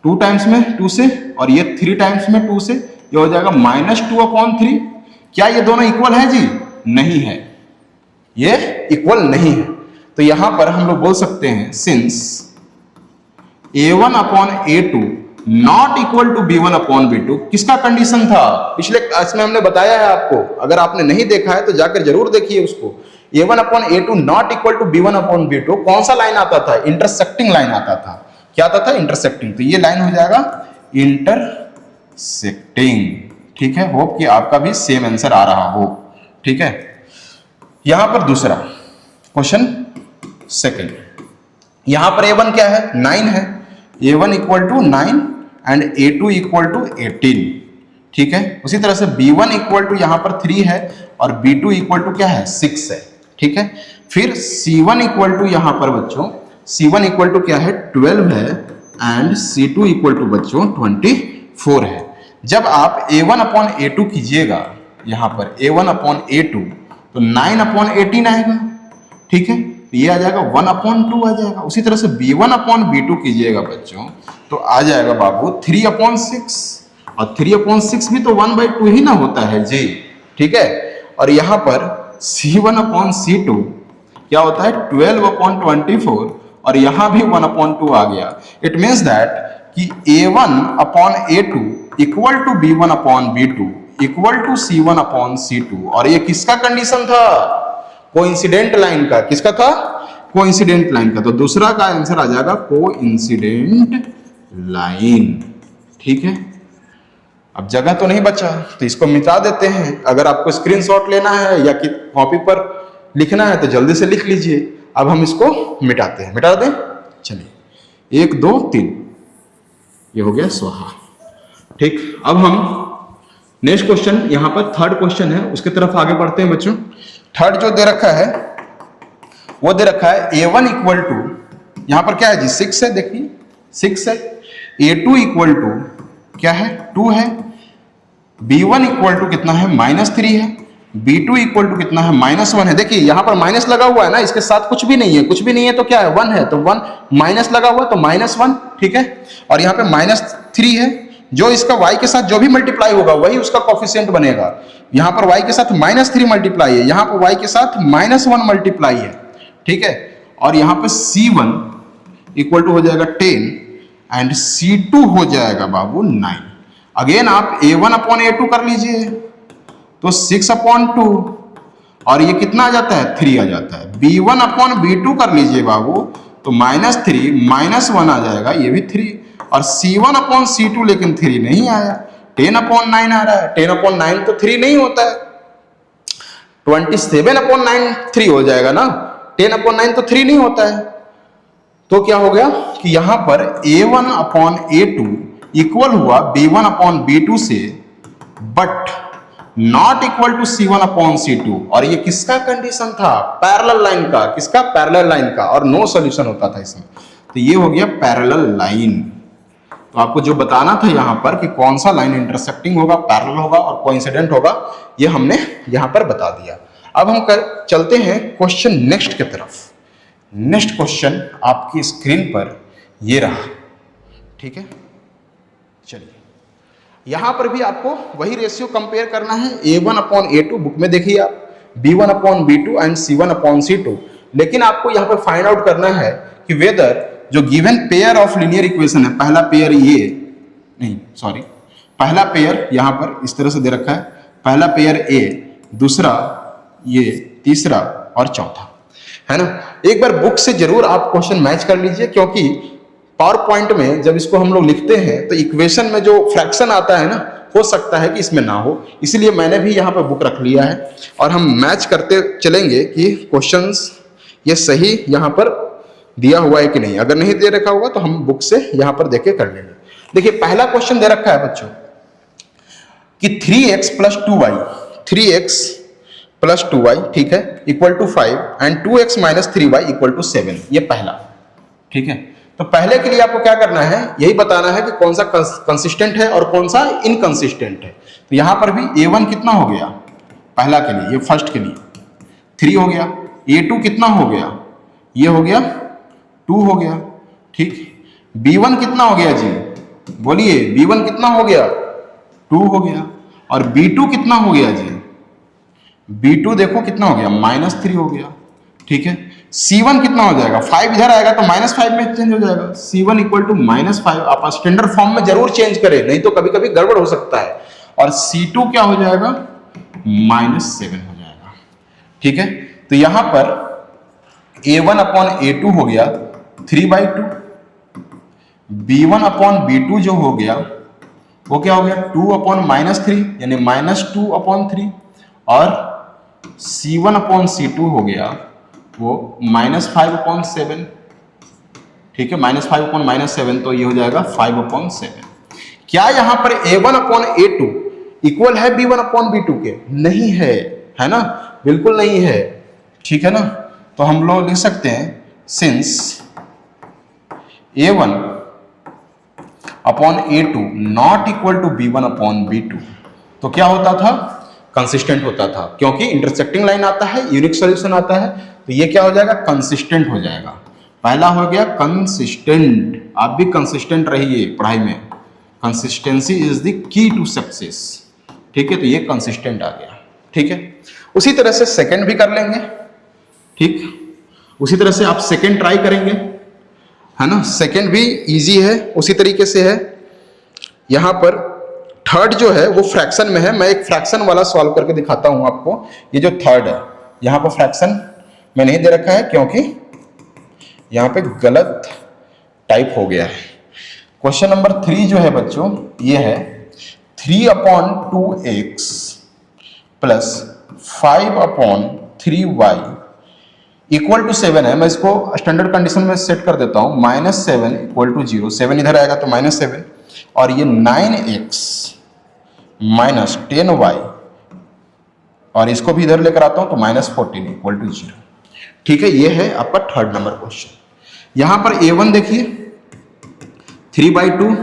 2 टाइम्स में 2 से, और ये 3 टाइम्स में 2 से, ये हो जाएगा -2/3। क्या ये दोनों इक्वल है जी, नहीं है, ये इक्वल नहीं है। तो यहां पर हम लोग बोल सकते हैं since A1/A2 not equal to B1/B2, किसका कंडीशन था पिछले क्लास में हमने बताया है आपको, अगर आपने नहीं देखा है तो जाकर जरूर देखिए उसको। A1/A2 not equal to B1/B2, कौन सा लाइन आता था, इंटरसेक्टिंग लाइन आता था। क्या आता था, इंटरसेक्टिंग। तो ये लाइन हो जाएगा इंटरसेक्टिंग, ठीक है। होप कि आपका भी सेम आंसर आ रहा हो, ठीक है। यहां पर दूसरा क्वेश्चन सेकंड, यहां पर A1 क्या है 9 है, A1 इक्वल टू 9 एंड A2 इक्वल टू 18, ठीक है। उसी तरह से B1 इक्वल टू यहां पर 3 है और B2 इक्वल टू क्या है 6 है, ठीक है। फिर C1 इक्वल टू यहां पर बच्चों C1 इक्वल टू क्या है 12 है एंड C2 इक्वल टू बच्चों 24 है। जब आप A1/A2 कीजिएगा यहां पर A1/A2 तो 9/18 आएगा, ठीक है। तो ये आ जाएगा 1/2 आ जाएगा। उसी तरह से B1/B2 कीजिएगा बच्चों तो आ जाएगा बाबू 3/6, और 3/6 भी तो 1/2 ही ना होता है जी, ठीक है। और यहां पर C1/C2 क्या होता है 12/24, और यहां भी 1/2 आ गया। इट मीन्स दैट कि A1/A2 equal to B1/B2 equal to C1/C2, और ये किसका कंडीशन था, कोइंसिडेंट लाइन का। किसका था, कोइंसिडेंट लाइन का। तो दूसरा का आंसर आ जाएगा कोइंसिडेंट लाइन, ठीक है। अब जगह तो नहीं बचा तो इसको मिटा देते हैं। अगर आपको स्क्रीनशॉट लेना है या कि कॉपी पर लिखना है तो जल्दी से लिख लीजिए। अब हम इसको मिटाते हैं, मिटा दें। चलिए 1 2 3, ये हो गया स्वाहा, ठीक। अब हम नेक्स्ट क्वेश्चन, यहां पर थर्ड क्वेश्चन है, उसके तरफ आगे बढ़ते हैं बच्चों। थर्ड जो दे रखा है वो दे रखा है A1 इक्वल टू यहां पर क्या है जी 6 है, देखिए 6 है। A2 इक्वल टू क्या है 2 है। B1 इक्वल टू कितना है -3 है। B2 इक्वल टू कितना है -1 है। देखिए यहां पर माइनस लगा हुआ है ना, इसके साथ कुछ भी नहीं है, कुछ भी नहीं है तो क्या है 1 है, तो 1 माइनस लगा हुआ तो -1, ठीक है। और यहाँ पे -3 है, जो इसका y के साथ जो भी मल्टीप्लाई होगा वही उसका कोफिशिएंट बनेगा। यहाँ पर y के साथ -3 मल्टीप्लाई है, यहाँ पर y के साथ -1 मल्टीप्लाई है, ठीक है। और यहाँ पे C1 इक्वल टू हो जाएगा 10 एंड C2 हो जाएगा बाबू 9। अगेन आप A1 अपॉन A2 कर लीजिए तो 6 अपॉन 2 और ये कितना आ जाता है 3 आ जाता है। B1 अपॉन B2 कर लीजिए बाबू तो -3 -1 आ जाएगा, ये भी 3। और C1 अपॉन C2 लेकिन 3 नहीं आया, 10 अपॉन 9 आ रहा है। 10 अपॉन 9 तो 3 नहीं होता है, 27 अपॉन 9 3 हो जाएगा ना, 10 अपॉन 9 तो 3 नहीं होता है। तो क्या हो गया कि यहां पर A1 अपॉन A2 इक्वल हुआ B1 अपॉन B2 से, but not equal to C1 upon C2। और ये किसका कंडीशन था, पैरेलल लाइन का। किसका, पैरेलल लाइन का। और नो सॉल्यूशन होता था इसमें, तो ये हो गया पैरेलल लाइन। तो आपको जो बताना था यहां पर कि कौन सा लाइन इंटरसेक्टिंग होगा, पैरेलल होगा और कोइंसिडेंट होगा, ये हमने यहां पर बता दिया। अब हम चलते हैं क्वेश्चन नेक्स्ट की तरफ। नेक्स्ट क्वेश्चन आपकी स्क्रीन पर ये रहा, ठीक है। चलिए यहां पर भी आपको वही रेशियो कंपेयर करना है, A1 अपॉन A2 बुक में देखिए आप, B1 upon B2 and C1 upon C2। लेकिन आपको यहां पर फाइंड आउट करना है कि वेदर जो given pair of linear equation है, पहला पेयर ये नहीं, सॉरी, पहला पेयर यहां पर इस तरह से दे रखा है, पहला पेयर A, दूसरा ये, तीसरा और चौथा, है ना। एक बार बुक से जरूर आप क्वेश्चन मैच कर लीजिए, क्योंकि पावर पॉइंट में जब इसको हम लोग लिखते हैं तो इक्वेशन में जो फ्रैक्शन आता है ना, हो सकता है कि इसमें ना हो, इसलिए मैंने भी यहाँ पर बुक रख लिया है और हम मैच करते चलेंगे कि क्वेश्चंस ये सही यहाँ पर दिया हुआ है कि नहीं। अगर नहीं दे रखा होगा तो हम बुक से यहाँ पर देख के कर लेंगे। देखिए पहला क्वेश्चन दे रखा है बच्चों कि 3x plus 2y, 3x plus 2y, ठीक है, equal to 5 and 2x minus 3y equal to 7, ये पहला, ठीक है। तो पहले के लिए आपको क्या करना है, यही बताना है कि कौन सा कंसिस्टेंट है और कौन सा इनकंसिस्टेंट है। तो यहां पर भी A1 कितना हो गया पहला के लिए, ये फर्स्ट के लिए 3 हो गया, A2 कितना हो गया, ये हो गया 2 हो गया, ठीक। B1 कितना हो गया जी, बोलिए, B1 कितना हो गया 2 हो गया। और B2 कितना हो गया जी, B2 देखो कितना हो गया -3 हो गया, ठीक है। C1 कितना हो जाएगा, 5 इधर आएगा तो -5 में चेंज हो जाएगा, C1 इक्वल टू -5। आप स्टैंडर्ड फॉर्म में जरूर चेंज करें, नहीं तो कभी कभी गड़बड़ हो सकता है। और C2 क्या हो जाएगा, -7 हो जाएगा, ठीक है। तो यहां पर A1 अपॉन A2 हो गया 3/2, B1 अपॉन B2 जो हो गया वो क्या हो गया 2 अपॉन -3 यानी -2 अपॉन 3, और C1 अपॉन C2 हो गया वो -5 अपॉन 7, ठीक है, -5 अपॉन -7, तो ये हो जाएगा 5 अपॉन 7। क्या यहां पर A1 अपॉन A2 इक्वल है B1 अपॉन B2 के, नहीं है, है ना, बिल्कुल नहीं है, ठीक है ना। तो हम लोग लिख सकते हैं since A1 upon A2 not equal to B1 upon B2, तो क्या होता था, कंसिस्टेंट होता था, क्योंकि इंटरसेक्टिंग लाइन आता है, यूनिक सॉल्यूशन आता है, तो ये क्या हो जाएगा, कंसिस्टेंट हो जाएगा। पहला हो गया कंसिस्टेंट, आप भी कंसिस्टेंट रहिए पढ़ाई में, consistency is the key to success, ठीक है। तो ये कंसिस्टेंट आ गया, ठीक है। उसी तरह से सेकंड भी कर लेंगे, ठीक, उसी तरह से आप सेकंड ट्राई करेंगे, है ना। सेकंड भी इजी है, उसी तरीके से है। यहां पर थर्ड जो है वो फ्रैक्शन में है, मैं एक फ्रैक्शन वाला सॉल्व करके दिखाता हूं आपको। ये जो थर्ड है यहां पर फ्रैक्शन में नहीं दे रखा है, क्योंकि यहां पे गलत टाइप हो गया है। क्वेश्चन नंबर 3 जो है बच्चों ये है 3 upon 2x plus 5 upon 3y equal to 7 है। मैं इसको स्टैंडर्ड कंडीशन में सेट कर देता हूं, -7 इक्वल टू 0, 7 इधर आएगा तो -7, और ये 9x माइनस 10y, और इसको भी इधर लेकर आता हूं तो -14 इक्वल टू 0, ठीक है। ये है आपका थर्ड नंबर क्वेश्चन। यहां पर A1 देखिए 3/2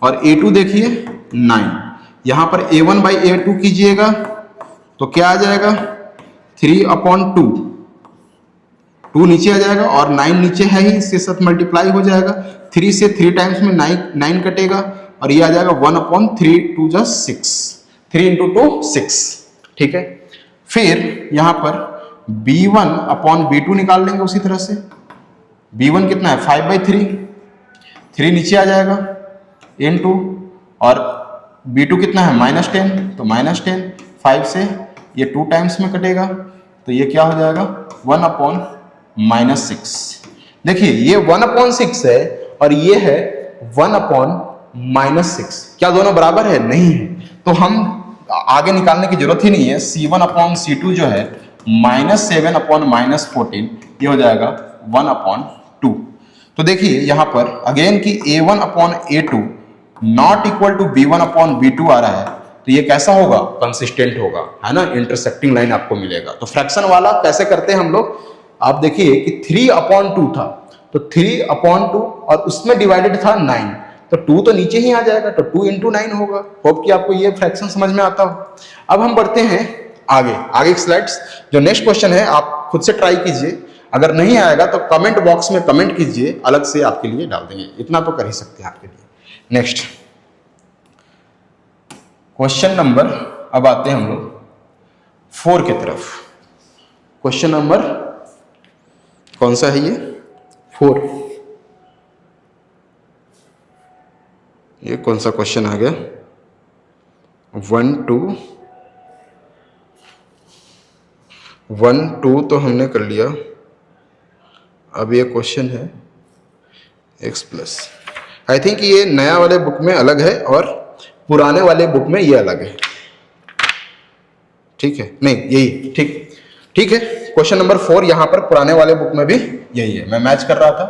और A2 देखिए 9। यहां पर A1 बाई A2 कीजिएगा तो क्या आ जाएगा 3/2, 2 नीचे आ जाएगा और 9 नीचे है ही, इसके साथ मल्टीप्लाई हो जाएगा, 3 से 3 टाइम्स में 9 कटेगा और ये आ जाएगा 1/3 2 जा 6, 3 इंटू 2 6, ठीक है। फिर यहां पर b1/b2 निकाल लेंगे उसी तरह से। b1 कितना है 5/3, 3 नीचे आ जाएगा इनटू, और b2 कितना है -10, तो -10, 5 से ये 2 टाइम्स में कटेगा, तो ये क्या हो जाएगा 1/-6। देखिए ये 1/6 है और ये है 1/-6, क्या दोनों बराबर है? नहीं है। तो हम आगे निकालने की जरूरत ही नहीं है। C1/C2 जो है -7/-14, ये हो जाएगा 1/2। तो देखिए यहां पर अगेन कि A1/A2 not equal to B1/B2 आ रहा है, तो ये कैसा होगा? कंसिस्टेंट होगा, है ना, इंटरसेक्टिंग लाइन आपको मिलेगा। तो फ्रैक्शन वाला कैसे करते हैं हम लोग? आप देखिए कि 3/2 था, तो 3/2 और उसमें डिवाइडेड था 9, तो 2 तो नीचे ही आ जाएगा, तो 2 × 9 होगा। होप कि आपको ये फ्रैक्शन समझ में आता हो। अब हम बढ़ते हैं आगे की स्लाइड्स। जो नेक्स्ट क्वेश्चन है आप खुद से ट्राई कीजिए, अगर नहीं आएगा तो कमेंट बॉक्स में कमेंट कीजिए, अलग से आपके लिए डाल देंगे, इतना तो कर ही सकते हैं आपके लिए। नेक्स्ट क्वेश्चन नंबर, अब आते हैं हम लोग 4 की तरफ। क्वेश्चन नंबर कौन सा है ये? 4। ये कौन सा क्वेश्चन आ गया? 1 2 तो हमने कर लिया। अब ये क्वेश्चन है x+। आई थिंक ये नया वाले बुक में अलग है और पुराने वाले बुक में ये अलग है, ठीक है? नहीं, यही ठीक है। क्वेश्चन नंबर 4 यहां पर पुराने वाले बुक में भी यही है, मैं मैच कर रहा था,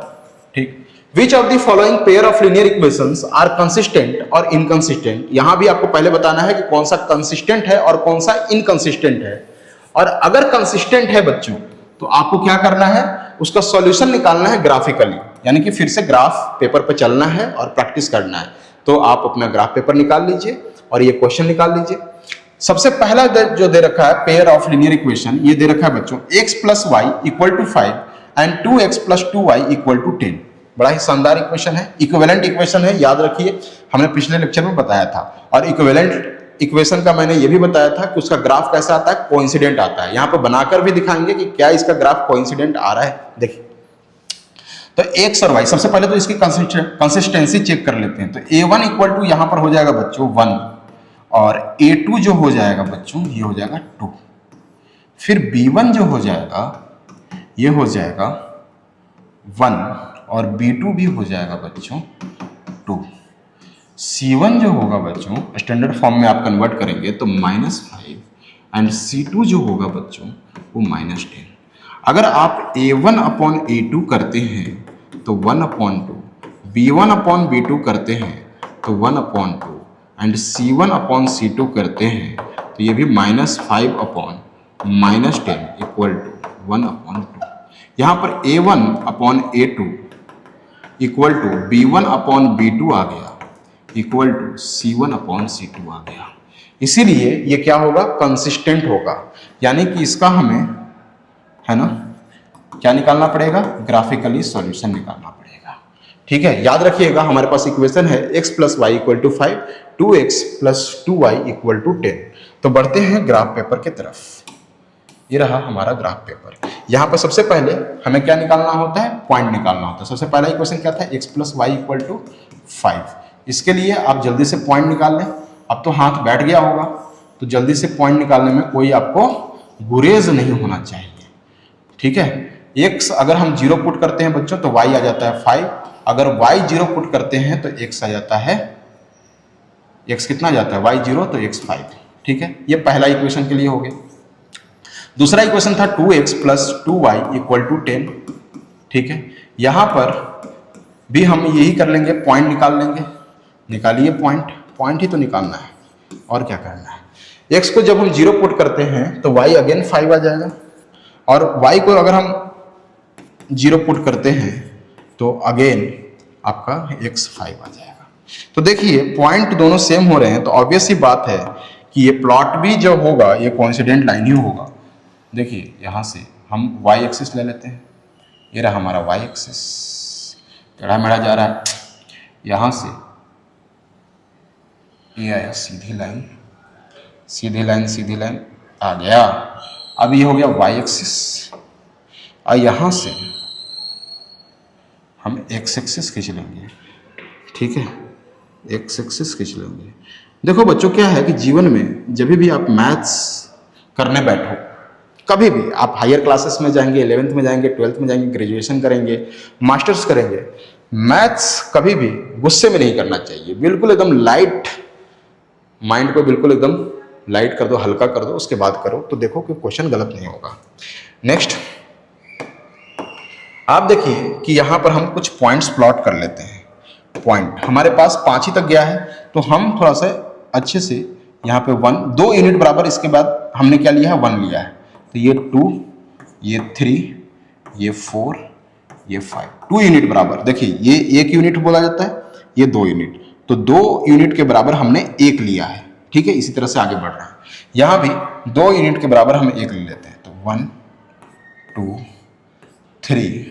ठीक। Which of the following pair of linear equations are consistent और इनकंसिस्टेंट? यहां भी आपको पहले बताना है कि कौन सा कंसिस्टेंट है और कौन सा इनकंसिस्टेंट है। और अगर कंसिस्टेंट है बच्चों, तो आपको क्या करना है? उसका सॉल्यूशन निकालना है ग्राफिकली, यानी कि फिर से ग्राफ पेपर पर चलना है और प्रैक्टिस करना है। तो आप अपना ग्राफ पेपर निकाल लीजिए और ये क्वेश्चन निकाल लीजिए। सबसे पहला जो दे रखा है पेयर ऑफ लीनियर इक्वेशन, ये दे रखा है बच्चों x + y = 5 and 2x + 2y = 10। बड़ा ही शानदार इक्वेशन है, इक्विवेलेंट इक्वेशन है, याद रखिए, हमने पिछले लेक्चर में बताया था। और इक्विवेलेंट इक्वेशन का मैंने ये भी बताया था कि उसका ग्राफ कैसा आता है? कोइंसिडेंट आता है। यहाँ पर बनाकर भी दिखाएंगे कि क्या इसका ग्राफ कोइंसिडेंट आ रहा है। देखिए, तो x और y, सबसे पहले तो इसकी कंसिस्टेंसी चेक कर लेते हैं। तो a1 = यहाँ पर हो जाएगा बच्चों 1, और a2 जो हो जाएगा बच्चों ये हो जाएगा 2। फिर b1 जो हो जाएगा ये हो जाएगा 1, और b2 भी हो जाएगा बच्चों 2। c1 जो होगा बच्चों, स्टैंडर्ड फॉर्म में आप कन्वर्ट करेंगे तो -5, एंड c2 जो होगा बच्चों वो -10। अगर आप a1/a2 करते हैं तो 1/2, b1/b2 करते हैं तो 1/2, एंड c1/c2 करते हैं तो ये भी -5/10 = 1/2। यहाँ पर a1/a2 = b1/b2 आ गया, = c1/c2 आ गया। इसीलिए ये क्या होगा? कंसिस्टेंट होगा, यानी कि इसका हमें, है ना, क्या निकालना पड़ेगा? ग्राफिकली सॉल्यूशन निकालना पड़ेगा, ठीक है? याद रखिएगा हमारे पास इक्वेशन है x + y = 5, 2x + 2y = 10। तो बढ़ते हैं ग्राफ पेपर की तरफ। ये रहा हमारा ग्राफ पेपर। यहाँ पर सबसे पहले हमें क्या निकालना होता है? पॉइंट निकालना होता है। सबसे पहला इक्वेशन क्या था? x + y = 5। इसके लिए आप जल्दी से पॉइंट निकाल लें। अब तो हाथ बैठ गया होगा, तो जल्दी से पॉइंट निकालने में कोई आपको गुरेज नहीं होना चाहिए, ठीक है? x अगर हम 0 पुट करते हैं बच्चों तो y आ जाता है 5, अगर y 0 पुट करते हैं तो x आ जाता है, x कितना जाता है? y 0 तो x 5, ठीक है? ये पहला इक्वेशन के लिए हो गया। दूसरा इक्वेशन था 2x + 2y = 10, ठीक है? यहां पर भी हम यही कर लेंगे, पॉइंट निकाल लेंगे। निकालिए पॉइंट ही तो निकालना है, और क्या करना है? x को जब हम 0 पुट करते हैं तो y अगेन 5 आ जाएगा, और y को अगर हम 0 पुट करते हैं तो अगेन आपका x 5 आ जाएगा। तो देखिए पॉइंट दोनों सेम हो रहे हैं, तो ऑब्वियस ही बात है कि ये प्लॉट भी जो होगा ये कोइंसिडेंट लाइन ही होगा। देखिए यहाँ से हम y एक्सिस ले लेते हैं, ये रहा हमारा y एक्सिस, टेढ़ा मेढ़ा जा रहा है। यहाँ से ये आया सीधी लाइन, सीधी लाइन, सीधी लाइन आ गया। अब ये हो गया वाई एक्सिस, और यहाँ से हम एक्स एक्सिस खींच लेंगे, ठीक है, एक्स एक्सिस खींच लेंगे। देखो बच्चों, क्या है कि जीवन में जब भी आप मैथ्स करने बैठो, कभी भी आप हायर क्लासेस में जाएंगे, 11th में जाएंगे, 12th में जाएंगे, ग्रेजुएशन करेंगे, मास्टर्स करेंगे, मैथ्स कभी भी गुस्से में नहीं करना चाहिए। बिल्कुल एकदम लाइट माइंड को बिल्कुल एकदम लाइट कर दो, हल्का कर दो, उसके बाद करो, तो देखो कि क्वेश्चन गलत नहीं होगा। नेक्स्ट आप देखिए कि यहाँ पर हम कुछ पॉइंट्स प्लॉट कर लेते हैं। पॉइंट हमारे पास 5 ही तक गया है, तो हम थोड़ा सा अच्छे से यहाँ पे 1, 2 यूनिट बराबर, इसके बाद हमने क्या लिया है, 1 लिया है, तो ये 2, ये 3, ये 4, ये 5, 2 यूनिट बराबर। देखिए ये 1 यूनिट बोला जाता है, ये 2 यूनिट, तो 2 यूनिट के बराबर हमने 1 लिया है, ठीक है। इसी तरह से आगे बढ़ रहा है, यहाँ भी 2 यूनिट के बराबर हम 1 ले लेते हैं, तो 1, 2, 3,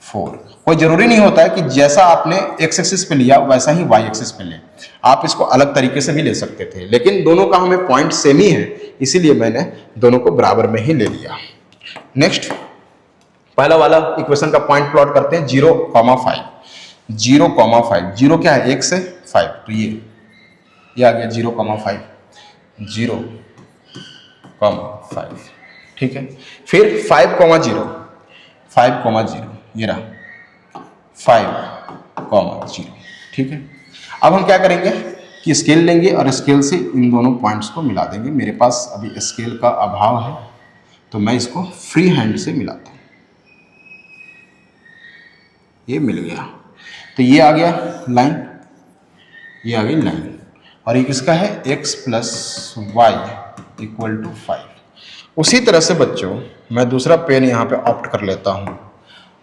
4। कोई जरूरी नहीं होता है कि जैसा आपने एक्स एक्सिस पे लिया वैसा ही वाई एक्सिस पे लें, आप इसको अलग तरीके से भी ले सकते थे, लेकिन दोनों का हमें पॉइंट सेम ही है, इसीलिए मैंने दोनों को बराबर में ही ले लिया। नेक्स्ट पहला वाला इक्वेशन का पॉइंट प्लॉट करते हैं, 0,5, 0,5, 0 क्या है, 1 से 5, तो ये आ गया 0,5, 0,5, ठीक है। फिर 5,0, 5,0, ये रहा 5,0, ठीक है। अब हम क्या करेंगे कि स्केल लेंगे और स्केल से इन दोनों पॉइंट्स को मिला देंगे। मेरे पास अभी स्केल का अभाव है, तो मैं इसको फ्री हैंड से मिलाता हूँ, ये मिल गया, तो ये आ गया लाइन, ये आ गई लाइन, और ये किसका है, x + y = 5। उसी तरह से बच्चों मैं दूसरा पेन यहाँ पे ऑप्ट कर लेता हूँ,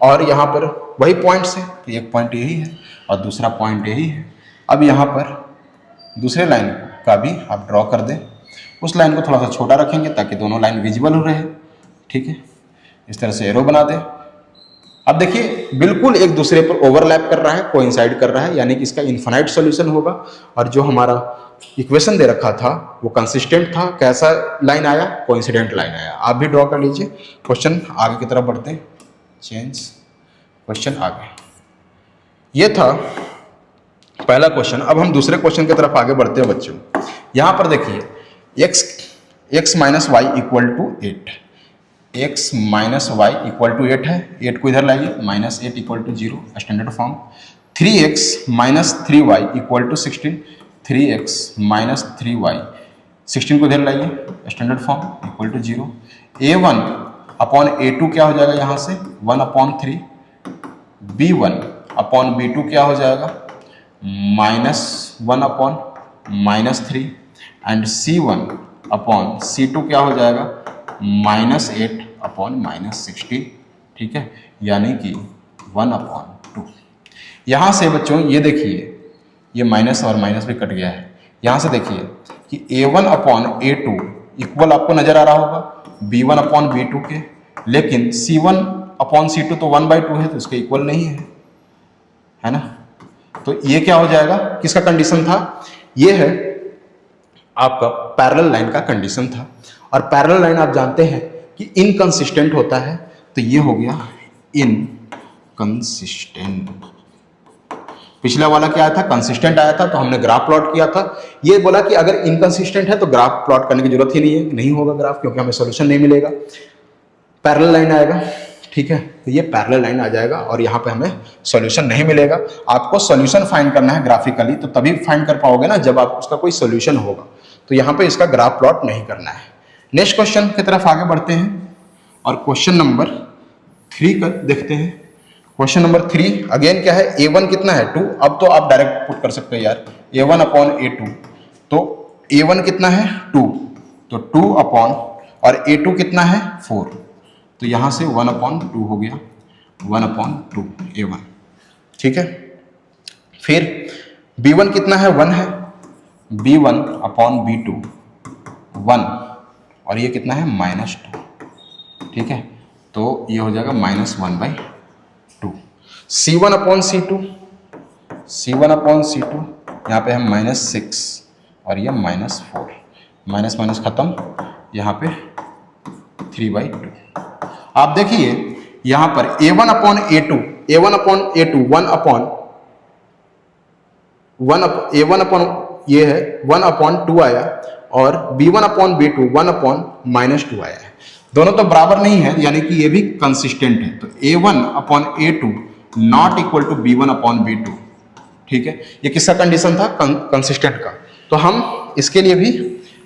और यहाँ पर वही पॉइंट्स है, तो एक पॉइंट यही है और दूसरा पॉइंट यही है। अब यहाँ पर दूसरे लाइन का भी आप ड्रॉ कर दें, उस लाइन को थोड़ा सा छोटा रखेंगे ताकि दोनों लाइन विजिबल हो रहे, ठीक है। इस तरह से एरो बना दें। अब देखिए बिल्कुल एक दूसरे पर ओवरलैप कर रहा है, कोइंसाइड कर रहा है, यानी कि इसका इन्फिनाइट सॉल्यूशन होगा। और जो हमारा इक्वेशन दे रखा था वो कंसिस्टेंट था, कैसा लाइन आया, कोइंसिडेंट लाइन आया। आप भी ड्रॉ कर लीजिए। क्वेश्चन आगे की तरफ बढ़ते हैं, चेंज क्वेश्चन आगे। ये था पहला क्वेश्चन। अब हम दूसरे क्वेश्चन की तरफ आगे बढ़ते हैं बच्चों। यहाँ पर देखिए x - y = 8, x - y = 8 है, 8 को इधर लाइए, -8 = 0 standard form. 3x - 3y = 16, 3x - 3y, 16 को इधर लाइए, स्टैंडर्ड फॉर्म = 0। a1/a2 क्या हो जाएगा, यहाँ से 1/3, b1/b2 क्या हो जाएगा, -1/-3, एंड c1/c2 क्या हो जाएगा, -8/-16, ठीक है, यानी कि 1/2। यहाँ से बच्चों ये देखिए, ये माइनस और माइनस भी कट गया है। यहाँ से देखिए कि a1/a2 इक्वल आपको नजर आ रहा होगा b1/b2 के, लेकिन c1/c2 तो 1/2 है, तो इसके इक्वल नहीं है ना। तो ये क्या हो जाएगा, किसका कंडीशन था, ये है आपका पैरेलल लाइन का कंडीशन था। और पैरेलल लाइन आप जानते हैं कि इनकंसिस्टेंट होता है, तो ये हो गया इनकंसिस्टेंट। पिछला वाला क्या आया था, कंसिस्टेंट आया था, तो हमने ग्राफ प्लॉट किया था। ये बोला कि अगर इनकंसिस्टेंट है तो ग्राफ प्लॉट करने की जरूरत ही नहीं है, नहीं होगा ग्राफ, क्योंकि हमें सोल्यूशन नहीं मिलेगा, पैरेलल लाइन आएगा, ठीक है। तो ये पैरेलल लाइन आ जाएगा और यहाँ पे हमें सॉल्यूशन नहीं मिलेगा। आपको सॉल्यूशन फाइंड करना है ग्राफिकली, तो तभी फाइंड कर पाओगे ना जब आप उसका कोई सॉल्यूशन होगा। तो यहाँ पे इसका ग्राफ प्लॉट नहीं करना है। नेक्स्ट क्वेश्चन की तरफ आगे बढ़ते हैं और क्वेश्चन नंबर 3 का देखते हैं। क्वेश्चन नंबर 3 अगेन क्या है, a1 कितना है, 2। अब तो आप डायरेक्ट पुट कर सकते हैं यार, a1/a2, तो a1 कितना है, 2, तो 2 और a2 कितना है, 4, तो यहाँ से 1/2 हो गया, 1/2 a1, ठीक है। फिर b1 कितना है, 1 है, b1/b2 1, और ये कितना है, -2, ठीक है। तो ये हो जाएगा -1/2। c1/c2, यहाँ पे है -6, और ये -4, माइनस माइनस खत्म, यहाँ पे 3/2। आप देखिए यहाँ पर a1 upon a2, a1 upon a2 a1 upon ये है 1/2 आया, और b1 अपॉन b2 1/-2 आया है। दोनों तो बराबर नहीं है, यानी कि ये भी कंसिस्टेंट है। तो a1 upon a2 not equal to b1 upon b2। ठीक है, ये किसका कंडीशन था? कंसिस्टेंट का। तो हम इसके लिए भी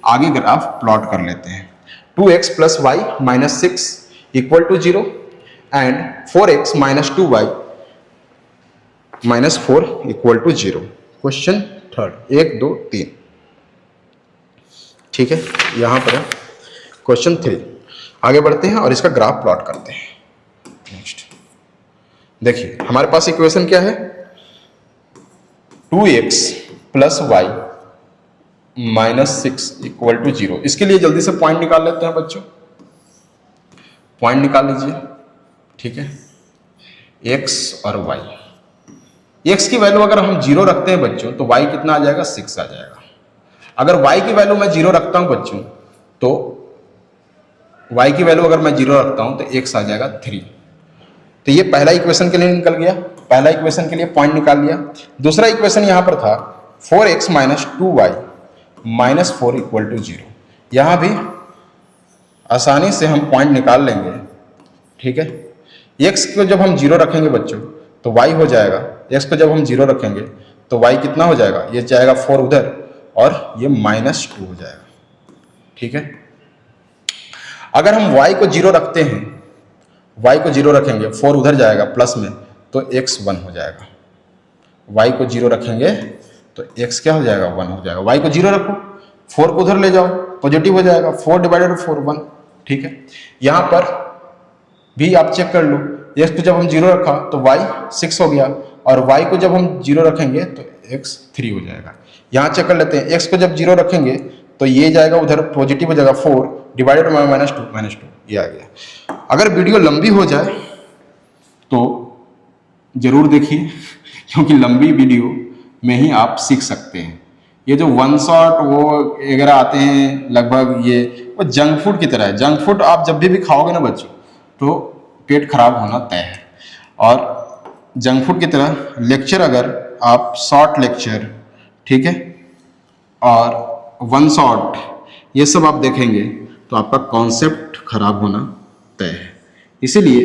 आगे ग्राफ प्लॉट कर लेते हैं। 2x plus y minus 6 equal to 0 and 4x minus 2y minus 4 equal to 0। Question third, 1 2 3। ठीक है, यहां पर क्वेश्चन 3। आगे बढ़ते हैं और इसका ग्राफ प्लॉट करते हैं। नेक्स्ट देखिए, हमारे पास इक्वेशन क्या है? 2x plus y minus 6 equal to 0। इसके लिए जल्दी से पॉइंट निकाल लेते हैं बच्चों, पॉइंट निकाल लीजिए। ठीक है, x और y, x की वैल्यू अगर हम 0 रखते हैं बच्चों तो y कितना आ जाएगा? 6 आ जाएगा। अगर y की वैल्यू मैं 0 रखता हूं बच्चों, तो y की वैल्यू अगर मैं 0 रखता हूं तो x आ जाएगा 3। तो ये पहला इक्वेशन के लिए निकल गया, पहला इक्वेशन के लिए पॉइंट निकाल लिया। दूसरा इक्वेशन यहां पर था 4x minus 2y minus 4 equal to 0। यहां भी आसानी से हम पॉइंट निकाल लेंगे। ठीक है, x को जब हम 0 रखेंगे बच्चों तो y हो जाएगा, x को जब हम 0 रखेंगे तो y कितना हो जाएगा? ये जाएगा 4 उधर और ये -2 हो जाएगा। ठीक है, अगर हम y को 0 रखते हैं, y को 0 रखेंगे, 4 उधर जाएगा प्लस में, तो x 1 हो जाएगा। y को 0 रखेंगे तो x क्या हो जाएगा? 1 हो जाएगा। y को 0 रखो, 4 को उधर ले जाओ, पॉजिटिव हो जाएगा, 4/4 1। ठीक है, यहां पर भी आप चेक कर लो, x को जब हम 0 रखा तो y 6 हो गया, और y को जब हम 0 रखेंगे तो x 3 हो जाएगा। यहां चेक कर लेते हैं, x को जब 0 रखेंगे तो ये जाएगा उधर, पॉजिटिव हो जाएगा, 4/-2 -2, ये आ गया। अगर वीडियो लंबी हो जाए तो जरूर देखिए, क्योंकि लंबी वीडियो में ही आप सीख सकते हैं। ये जो वन शॉट वो वगैरह आते हैं लगभग, ये वो जंक फूड की तरह है। जंक फूड आप जब भी खाओगे ना बच्चों, तो पेट खराब होना तय है। और जंक फूड की तरह लेक्चर अगर आप शॉर्ट लेक्चर, ठीक है, और वन शॉट ये सब आप देखेंगे तो आपका कॉन्सेप्ट खराब होना तय है। इसीलिए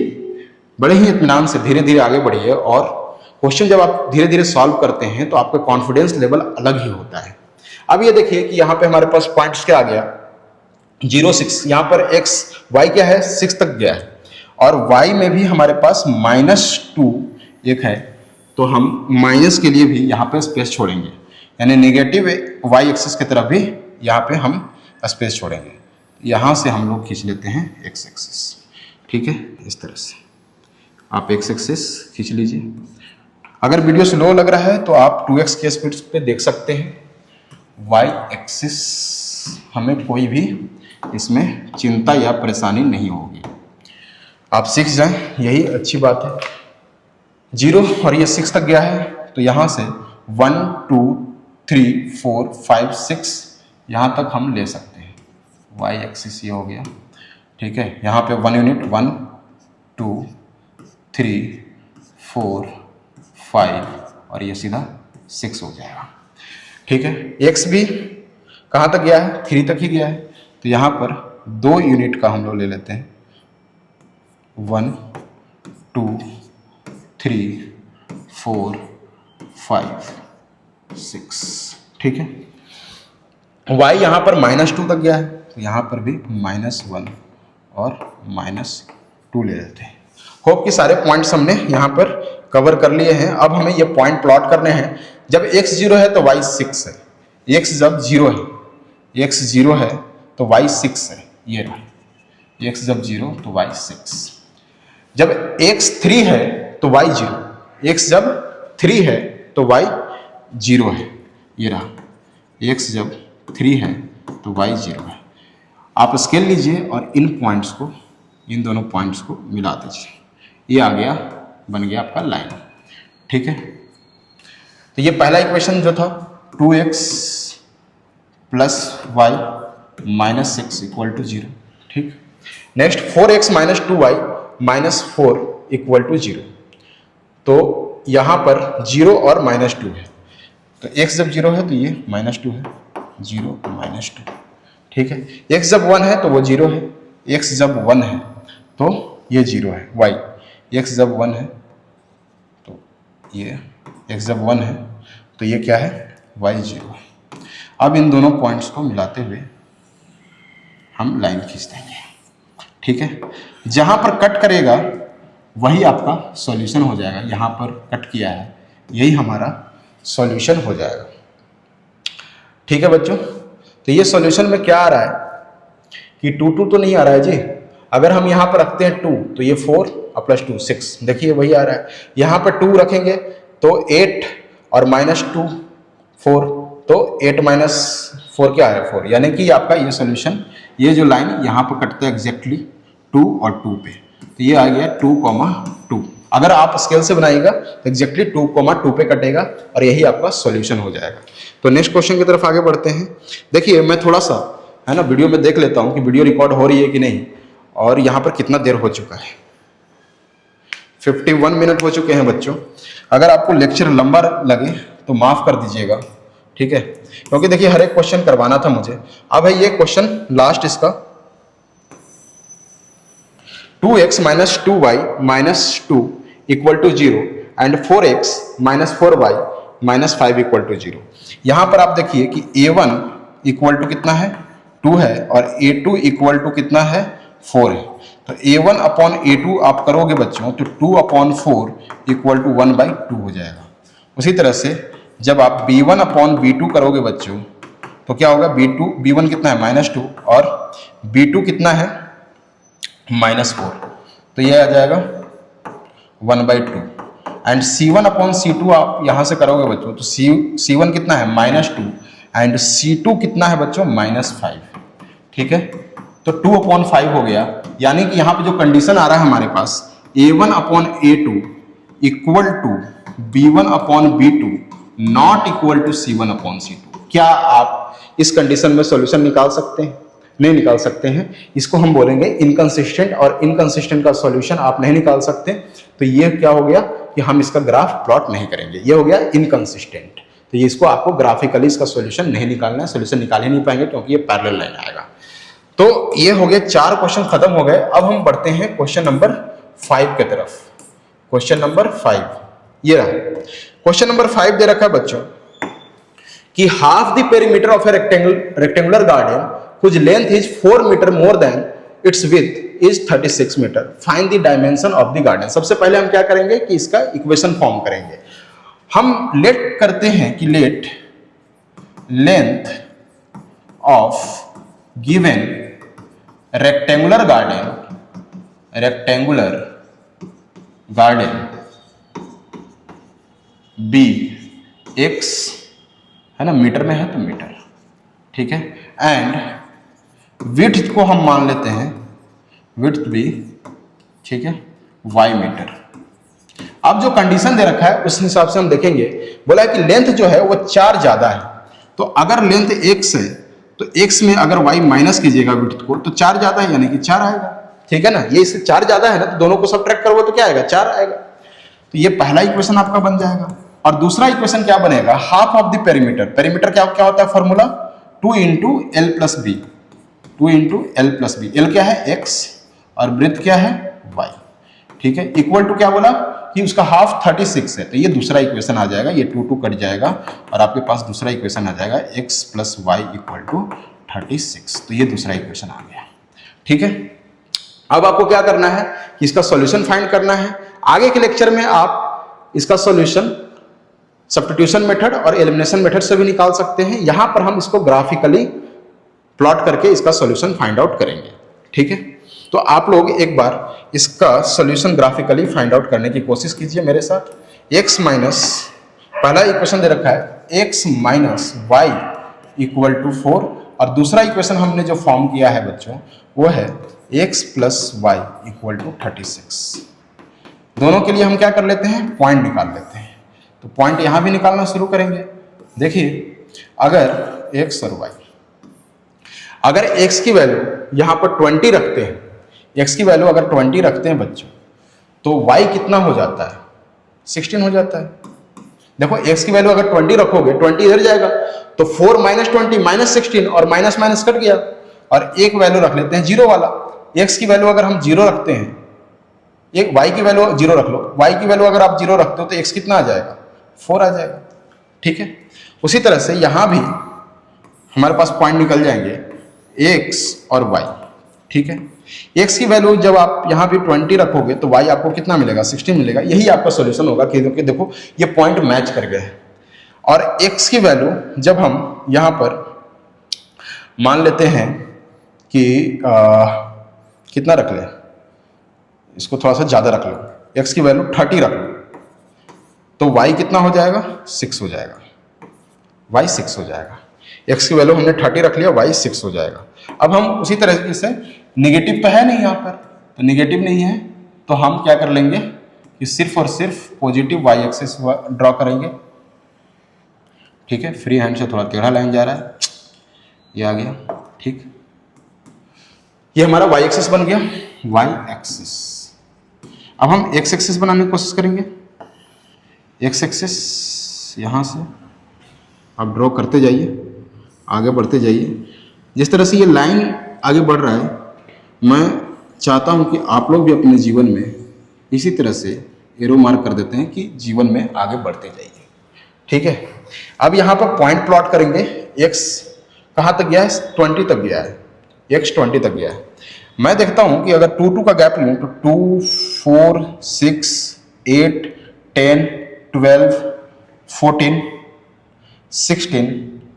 बड़े ही इत्मीनान से धीरे धीरे आगे बढ़िए, और क्वेश्चन जब आप धीरे धीरे सॉल्व करते हैं तो आपका कॉन्फिडेंस लेवल अलग ही होता है। अब ये देखिए कि यहाँ पे हमारे पास पॉइंट्स क्या आ गया? 0 6, यहाँ पर x y क्या है? 6 तक गया है, और y में भी हमारे पास -2 एक है, तो हम माइनस के लिए भी यहाँ पे स्पेस छोड़ेंगे, यानी नेगेटिव y एक्सिस की तरफ भी यहाँ पे हम स्पेस छोड़ेंगे। यहाँ से हम लोग खींच लेते हैं x एक्सिस। ठीक है, इस तरह से आप x एक्सिस खींच लीजिए। अगर वीडियो स्लो लग रहा है तो आप 2x के स्पीड पे देख सकते हैं। y एक्सिस हमें कोई भी इसमें चिंता या परेशानी नहीं होगी, आप सीख जाएं, यही अच्छी बात है। 0 और ये 6 तक गया है, तो यहाँ से 1 2 3 4 5 6 यहाँ तक हम ले सकते हैं। y एक्सिस ये हो गया। ठीक है, यहाँ पे 1 यूनिट 1 2 3 4 5 और ये सीधा 6 हो जाएगा। ठीक है, x भी कहाँ तक गया है? 3 तक ही गया है, तो यहाँ पर 2 यूनिट का हम लोग ले लेते हैं। 1 2 3 4 5 6। ठीक है, y यहाँ पर -2 तक गया है, तो यहाँ पर भी -1 और -2 ले लेते हैं। होप कि सारे पॉइंट्स हमने यहाँ पर कवर कर लिए हैं। अब हमें ये पॉइंट प्लॉट करने हैं। जब x 0 है तो y 6 है, x जब 0 है, x 0 है तो y 6 है, ये रहा, x जब 0 तो y 6। जब x 3 है तो y 0, x जब 3 है तो y 0 है, ये रहा, x जब 3 है तो y 0 है। आप स्केल लीजिए और इन पॉइंट्स को, इन दोनों पॉइंट्स को मिला दीजिए, ये आ गया, बन गया आपका लाइन। ठीक है, तो ये पहला इक्वेशन जो था 2x plus y minus 6 equal to 0। ठीक, next 4x minus 2y minus 4 equal to 0। तो यहाँ पर 0 और माइनस 2 है, तो x जब 0 है तो ये माइनस 2 है, 0 माइनस 2। ठीक है, x जब 1 है तो वो 0 है, x जब 1 है तो ये 0 है, y x जब 1 है तो ये x जब 1 है तो ये क्या है, y 0। अब इन दोनों पॉइंट्स को मिलाते हुए हम लाइन खींच देंगे। ठीक है, जहां पर कट करेगा वही आपका सॉल्यूशन हो जाएगा, यहां पर कट किया है यही हमारा सॉल्यूशन हो जाएगा। ठीक है बच्चों, तो ये सॉल्यूशन में क्या आ रहा है कि 2 2 तो नहीं आ रहा है जी। अगर हम यहाँ पर रखते हैं 2 तो ये 4 और प्लस 2 6, देखिए वही आ रहा है। यहाँ पर 2 रखेंगे तो 8 और माइनस 2 4, तो 8 माइनस 4 क्या है 4, यानी कि आपका ये सॉल्यूशन, ये जो लाइन यहाँ पर कटता है एग्जैक्टली 2 और 2 पे, तो ये आ गया 2,2। अगर आप स्केल से बनाइएगा तो एग्जैक्टली 2,2 पे कटेगा और यही आपका सॉल्यूशन हो जाएगा। तो नेक्स्ट क्वेश्चन की तरफ आगे बढ़ते हैं। देखिए मैं थोड़ा सा है ना वीडियो में देख लेता हूँ कि वीडियो रिकॉर्ड हो रही है कि नहीं, और यहाँ पर कितना देर हो चुका है। 51 मिनट हो चुके हैं बच्चों। अगर आपको लेक्चर लंबा लगे तो माफ कर दीजिएगा, ठीक है, क्योंकि देखिए हर एक क्वेश्चन करवाना था मुझे। अब है ये क्वेश्चन लास्ट इसका, 2x minus 2y minus 2 equal to 0 and 4x minus 4y minus 5 equal to 0। यहां पर आप देखिए कि a1 इक्वल टू कितना है 2 है और a2 इक्वल टू कितना है 4 है। तो a1 अपॉन a2 आप करोगे बच्चों तो 2 अपॉन 4 इक्वल टू 1/2 हो जाएगा। उसी तरह से जब आप b1 अपॉन b2 करोगे बच्चों तो क्या होगा, b1 कितना है -2 और b2 कितना है -4, तो ये आ जाएगा 1/2। एंड c1 अपॉन c2 आप यहां से करोगे बच्चों तो c1 कितना है -2 एंड c2 कितना है बच्चों -5। ठीक है, तो 2 अपॉन 5 हो गया, यानी कि यहां पे जो कंडीशन आ रहा है हमारे पास a1 upon a2 equal to b1 upon b2 not equal to c1 upon c2। क्या आप इस कंडीशन में सॉल्यूशन निकाल सकते हैं? नहीं निकाल सकते हैं, इसको हम बोलेंगे इनकंसिस्टेंट, और इनकंसिस्टेंट का सॉल्यूशन आप नहीं निकाल सकते, तो ये क्या हो गया कि हम इसका ग्राफ प्लॉट नहीं करेंगे, ये हो गया इनकंसिस्टेंट। तो ये इसको आपको ग्राफिकली इसका सॉल्यूशन नहीं निकालना है, सॉल्यूशन निकाल ही नहीं पाएंगे क्योंकि ये पैरेलल लाइन आएगा। तो ये हो गए 4 क्वेश्चन खत्म हो गए। अब हम बढ़ते हैं क्वेश्चन नंबर 5 की तरफ। क्वेश्चन नंबर 5 ये रहा। क्वेश्चन नंबर 5 दे रखा है बच्चों कि half the perimeter of A rectangular garden whose length is 4 meter more than its width is 36 meter. Find the dimension of the garden. सबसे पहले हम क्या करेंगे कि इसका इक्वेशन फॉर्म करेंगे। हम लेट करते हैं कि let length of given rectangular garden be x है ना, मीटर में है तो मीटर, ठीक है, एंड विड्थ को हम मान लेते हैं विड्थ भी, ठीक है, y मीटर। अब जो कंडीशन दे रखा है उस हिसाब से हम देखेंगे। बोला है कि लेंथ जो है वो 4 ज्यादा है, तो अगर लेंथ x है तो x में अगर y माइनस कीजिएगा विड्थ को तो 4 ज्यादा है, यानी कि 4 आएगा। ठीक है ना, ये इससे 4 ज्यादा है ना, तो दोनों को सब्ट्रैक्ट करोगे तो क्या आएगा, 4 आएगा। तो ये पहला इक्वेशन आपका बन जाएगा। और दूसरा इक्वेशन क्या बनेगा, half of the perimeter. Perimeter क्या होता है formula, 2 into l plus b, 2 into l plus b. L क्या है x और ब्रेथ क्या है y, ठीक है, इक्वल टू क्या बोला कि उसका हाफ 36 है, तो ये दूसरा इक्वेशन आ जाएगा, ये 2 2 कट जाएगा और आपके पास दूसरा इक्वेशन आ जाएगा x plus y equal to 36। तो ये दूसरा इक्वेशन आ गया। ठीक है, अब आपको क्या करना है कि इसका सॉल्यूशन फाइंड करना है। आगे के लेक्चर में आप इसका सॉल्यूशन सब्स्टिट्यूशन मेथड और एलिमिनेशन मेथड से भी निकाल सकते हैं। यहां पर हम इसको ग्राफिकली प्लॉट करके इसका सॉल्यूशन फाइंड आउट करेंगे। ठीक है, तो आप लोग एक बार इसका सॉल्यूशन ग्राफिकली फाइंड आउट करने की कोशिश कीजिए मेरे साथ। x माइनस, पहला इक्वेशन दे रखा है x minus y equal to 4, और दूसरा इक्वेशन हमने जो फॉर्म किया है बच्चों वो है x plus y equal to 36। दोनों के लिए हम क्या कर लेते हैं, पॉइंट निकाल लेते हैं। तो पॉइंट यहां भी निकालना शुरू करेंगे। देखिए अगर x और y, अगर x की वैल्यू यहाँ पर 20 रखते हैं, x की वैल्यू अगर 20 रखते हैं बच्चों, तो y कितना हो जाता है? 16 हो जाता है। देखो x की वैल्यू अगर 20 रखोगे, 20 इधर जाएगा, तो 4 माइनस 20 माइनस 16, और माइनस माइनस कट गया, और एक वैल्यू रख लेते हैं जीरो वाला। x की वैल्यू अगर हम जीरो रखते हैं, एक y की वैल्यू जीरो रख लो, y की वैल्यू अगर आप जीरो रखते हो तो x कितना आ जाएगा? 4 आ जाएगा। ठीक है, उसी तरह से यहां भी हमारे पास पॉइंट निकल जाएंगे x और y। ठीक है, x की वैल्यू जब आप यहाँ भी 20 रखोगे तो y आपको कितना मिलेगा? 16 मिलेगा। यही आपका सॉल्यूशन होगा कि देखो ये पॉइंट मैच कर गए हैं। और x की वैल्यू जब हम यहाँ पर मान लेते हैं कि कितना रख लें, इसको थोड़ा सा ज़्यादा रख लो, x की वैल्यू 30 रख लो, तो y कितना हो जाएगा? 6 हो जाएगा। y 6 हो जाएगा। x की वैल्यू हमने 30 रख लिया, y 6 हो जाएगा। अब हम उसी तरीके से, निगेटिव तो है नहीं यहाँ पर, तो निगेटिव नहीं है तो हम क्या कर लेंगे कि सिर्फ और सिर्फ पॉजिटिव y एक्सिस ड्रॉ करेंगे। ठीक है, फ्री हैंड से थोड़ा टेढ़ा लाइन जा रहा है, ये आ गया। ठीक, ये हमारा y एक्सिस बन गया, y एक्सिस। अब हम x एक्सिस बनाने की कोशिश करेंगे। x एक्सिस यहाँ से आप ड्रॉ करते जाइए, आगे बढ़ते जाइए। जिस तरह से ये लाइन आगे बढ़ रहा है, मैं चाहता हूँ कि आप लोग भी अपने जीवन में इसी तरह से एरो मार्क कर देते हैं कि जीवन में आगे बढ़ते जाइए। ठीक है, अब यहाँ पर पॉइंट प्लॉट करेंगे। x कहाँ तक गया है? 20 तक गया है, x 20 तक गया है। मैं देखता हूँ कि अगर 2 का गैप लूँ तो 2, 4, 6, 8, 10, 12, 14, 16,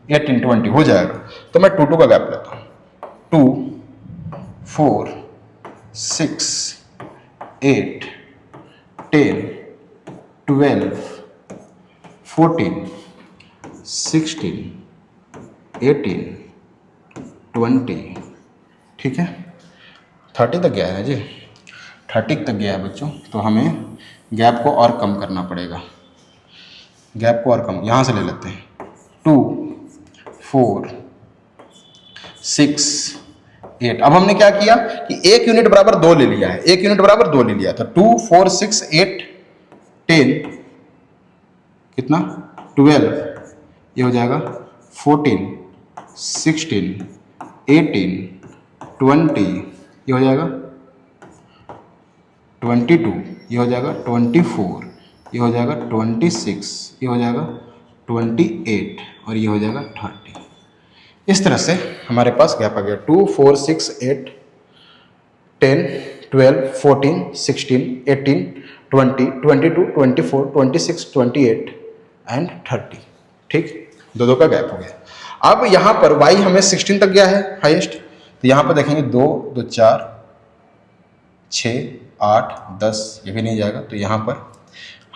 18, 20 हो जाएगा। तो मैं 2 का गैप लेता हूँ। 2, 4, 6, 8, 10, 12, 14, 16, 18, 20। ठीक है, 30 तक गया है जी, 30 तक गया है बच्चों। तो हमें गैप को और कम करना पड़ेगा। गैप को और कम यहाँ से ले लेते हैं। 2, 4, 6, 8। अब हमने क्या किया कि 1 यूनिट बराबर 2 ले लिया है, 1 यूनिट बराबर 2 ले लिया था। 2, 4, 6, 8, 10, कितना? 12, ये हो जाएगा 14, 16, 18, 20, ये हो जाएगा 22, ये हो जाएगा 24, ये हो जाएगा 26, ये हो जाएगा 28, और ये हो जाएगा 30। इस तरह से हमारे पास गैप आ गया। 2, 4, 6, 8, 10, 12, 14, 16, 18, 20, 22, 24, 26, 28 एंड 30। ठीक, दो का गैप हो गया। अब यहाँ पर y हमें 16 तक गया है हाईएस्ट, तो यहाँ पर देखेंगे 2, 2, 4, 6, 8, 10, ये भी नहीं जाएगा। तो यहाँ पर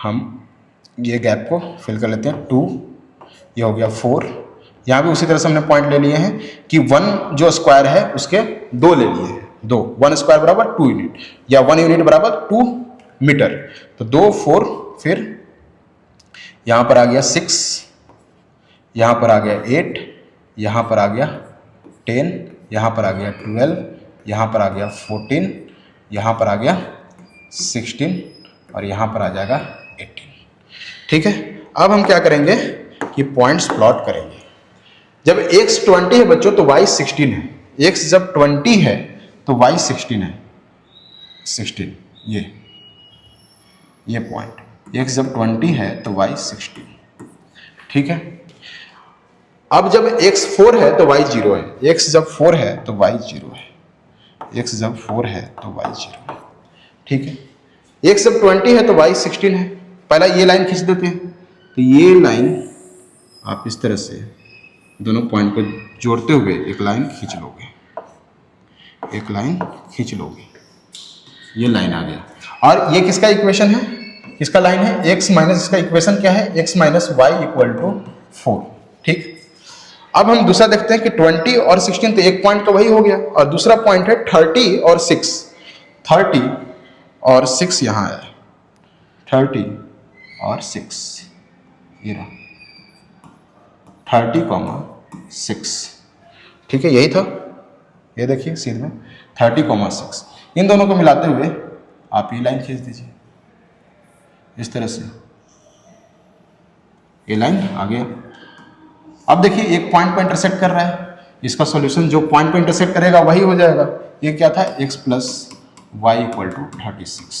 हम ये गैप को फिल कर लेते हैं। 2, ये हो गया 4, यहाँ भी उसी तरह से हमने पॉइंट ले लिए हैं कि 1 जो स्क्वायर है उसके 2 ले लिए हैं। 2, 1 स्क्वायर बराबर 2 यूनिट, या 1 यूनिट बराबर 2 मीटर। तो 2, 4, फिर यहाँ पर आ गया 6, यहाँ पर आ गया 8, यहाँ पर आ गया 10, यहाँ पर आ गया 12, यहाँ पर आ गया 14, यहाँ पर आ गया 16, और यहाँ पर आ जाएगा 18। ठीक है, अब हम क्या करेंगे कि पॉइंट्स प्लॉट करेंगे। जब x 20 है बच्चों तो y 16 है। x जब 20 है तो y 16 है, 16, ये पॉइंट। x जब 20 है तो y 16। ठीक है, अब जब x 4 है तो y 0 है। x जब 4 है तो y 0 है, x जब 4 है तो y 0 है। ठीक है, x जब 20 है तो y 16 है। पहला ये लाइन खींच देते हैं, तो ये लाइन आप इस तरह से दोनों पॉइंट को जोड़ते हुए एक लाइन खींच लोगे, एक लाइन खींच लोगे, ये लाइन आ गया। और ये किसका इक्वेशन है? किसका लाइन है? x माइनस, इसका इक्वेशन क्या है? x minus y equal to 4। ठीक, अब हम दूसरा देखते हैं कि 20 और 16, तो एक पॉइंट तो वही हो गया, और दूसरा पॉइंट है 30 और 6। 30 और 6 यहाँ है, 30 और 6, ये रहा 30, 6। ठीक है, यही था। ये देखिए सीध में 30,6। इन दोनों को मिलाते हुए आप ये लाइन खींच दीजिए इस तरह से, ये लाइन आ गया। अब देखिए एक पॉइंट पर इंटरसेक्ट कर रहा है, इसका सॉल्यूशन जो पॉइंट पर इंटरसेक्ट करेगा वही हो जाएगा। ये क्या था, x plus y equal to 36।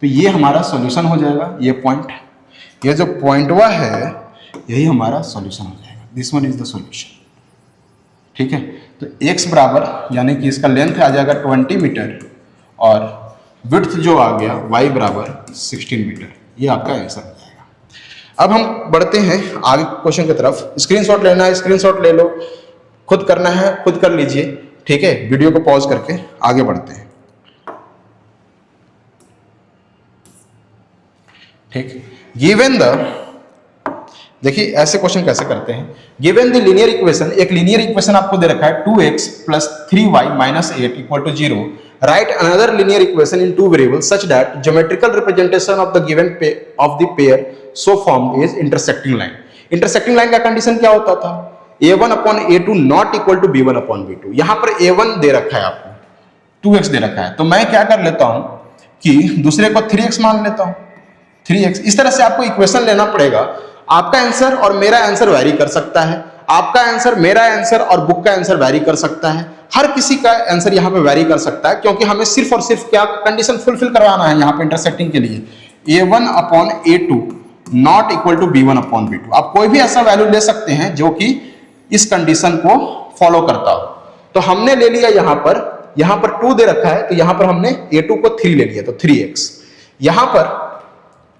तो ये हमारा सॉल्यूशन हो जाएगा। ये पॉइंट, ये जो पॉइंट हुआ है यही हमारा सॉल्यूशन हो जाएगा। This one is the solution. ठीक है, तो x बराबर यानी कि इसका लेंथ आ जाएगा 20 मीटर और विड्थ जो आ गया y बराबर 16 मीटर। ये आपका आंसर हो जाएगा। अब हम बढ़ते हैं आगे क्वेश्चन की तरफ। स्क्रीनशॉट लेना है, स्क्रीनशॉट ले लो, खुद करना है खुद कर लीजिए। ठीक है, वीडियो को पॉज करके आगे बढ़ते हैं। ठीक, गिवन द, देखिए ऐसे क्वेश्चन कैसे करते हैं। गिवन द लीनियर इक्वेशन, एक लीनियर इक्वेशन आपको दे रखा है 2x plus 3y minus 8 equal to 0। Right another linear equation in 2 variables such that geometrical representation of the given of the pair so formed is intersecting line. Intersecting line का condition क्या होता था, a1 upon a2 not equal to b1 upon b2। यहां पर a1 दे रखा है आपको, 2x दे रखा है, तो मैं क्या कर लेता हूं कि दूसरे को 3x मान लेता हूं, 3x। इस तरह से आपको इक्वेशन लेना पड़ेगा। आपका आंसर और मेरा आंसर वैरी कर सकता है, आपका आंसर मेरा आंसर और बुक का आंसर वैरी कर सकता है, हर किसी का आंसर यहाँ पे वैरी कर सकता है, क्योंकि हमें सिर्फ और सिर्फ क्या कंडीशन फुलफिल करवाना है यहाँ पे इंटरसेक्टिंग के लिए, a1 upon a2 not equal to b1 upon b2। आप कोई भी ऐसा वैल्यू ले सकते हैं जो कि इस कंडीशन को फॉलो करता हो। तो हमने ले लिया यहाँ पर 2 दे रखा है, तो यहाँ पर हमने a2 को 3 ले लिया, तो 3x। यहाँ पर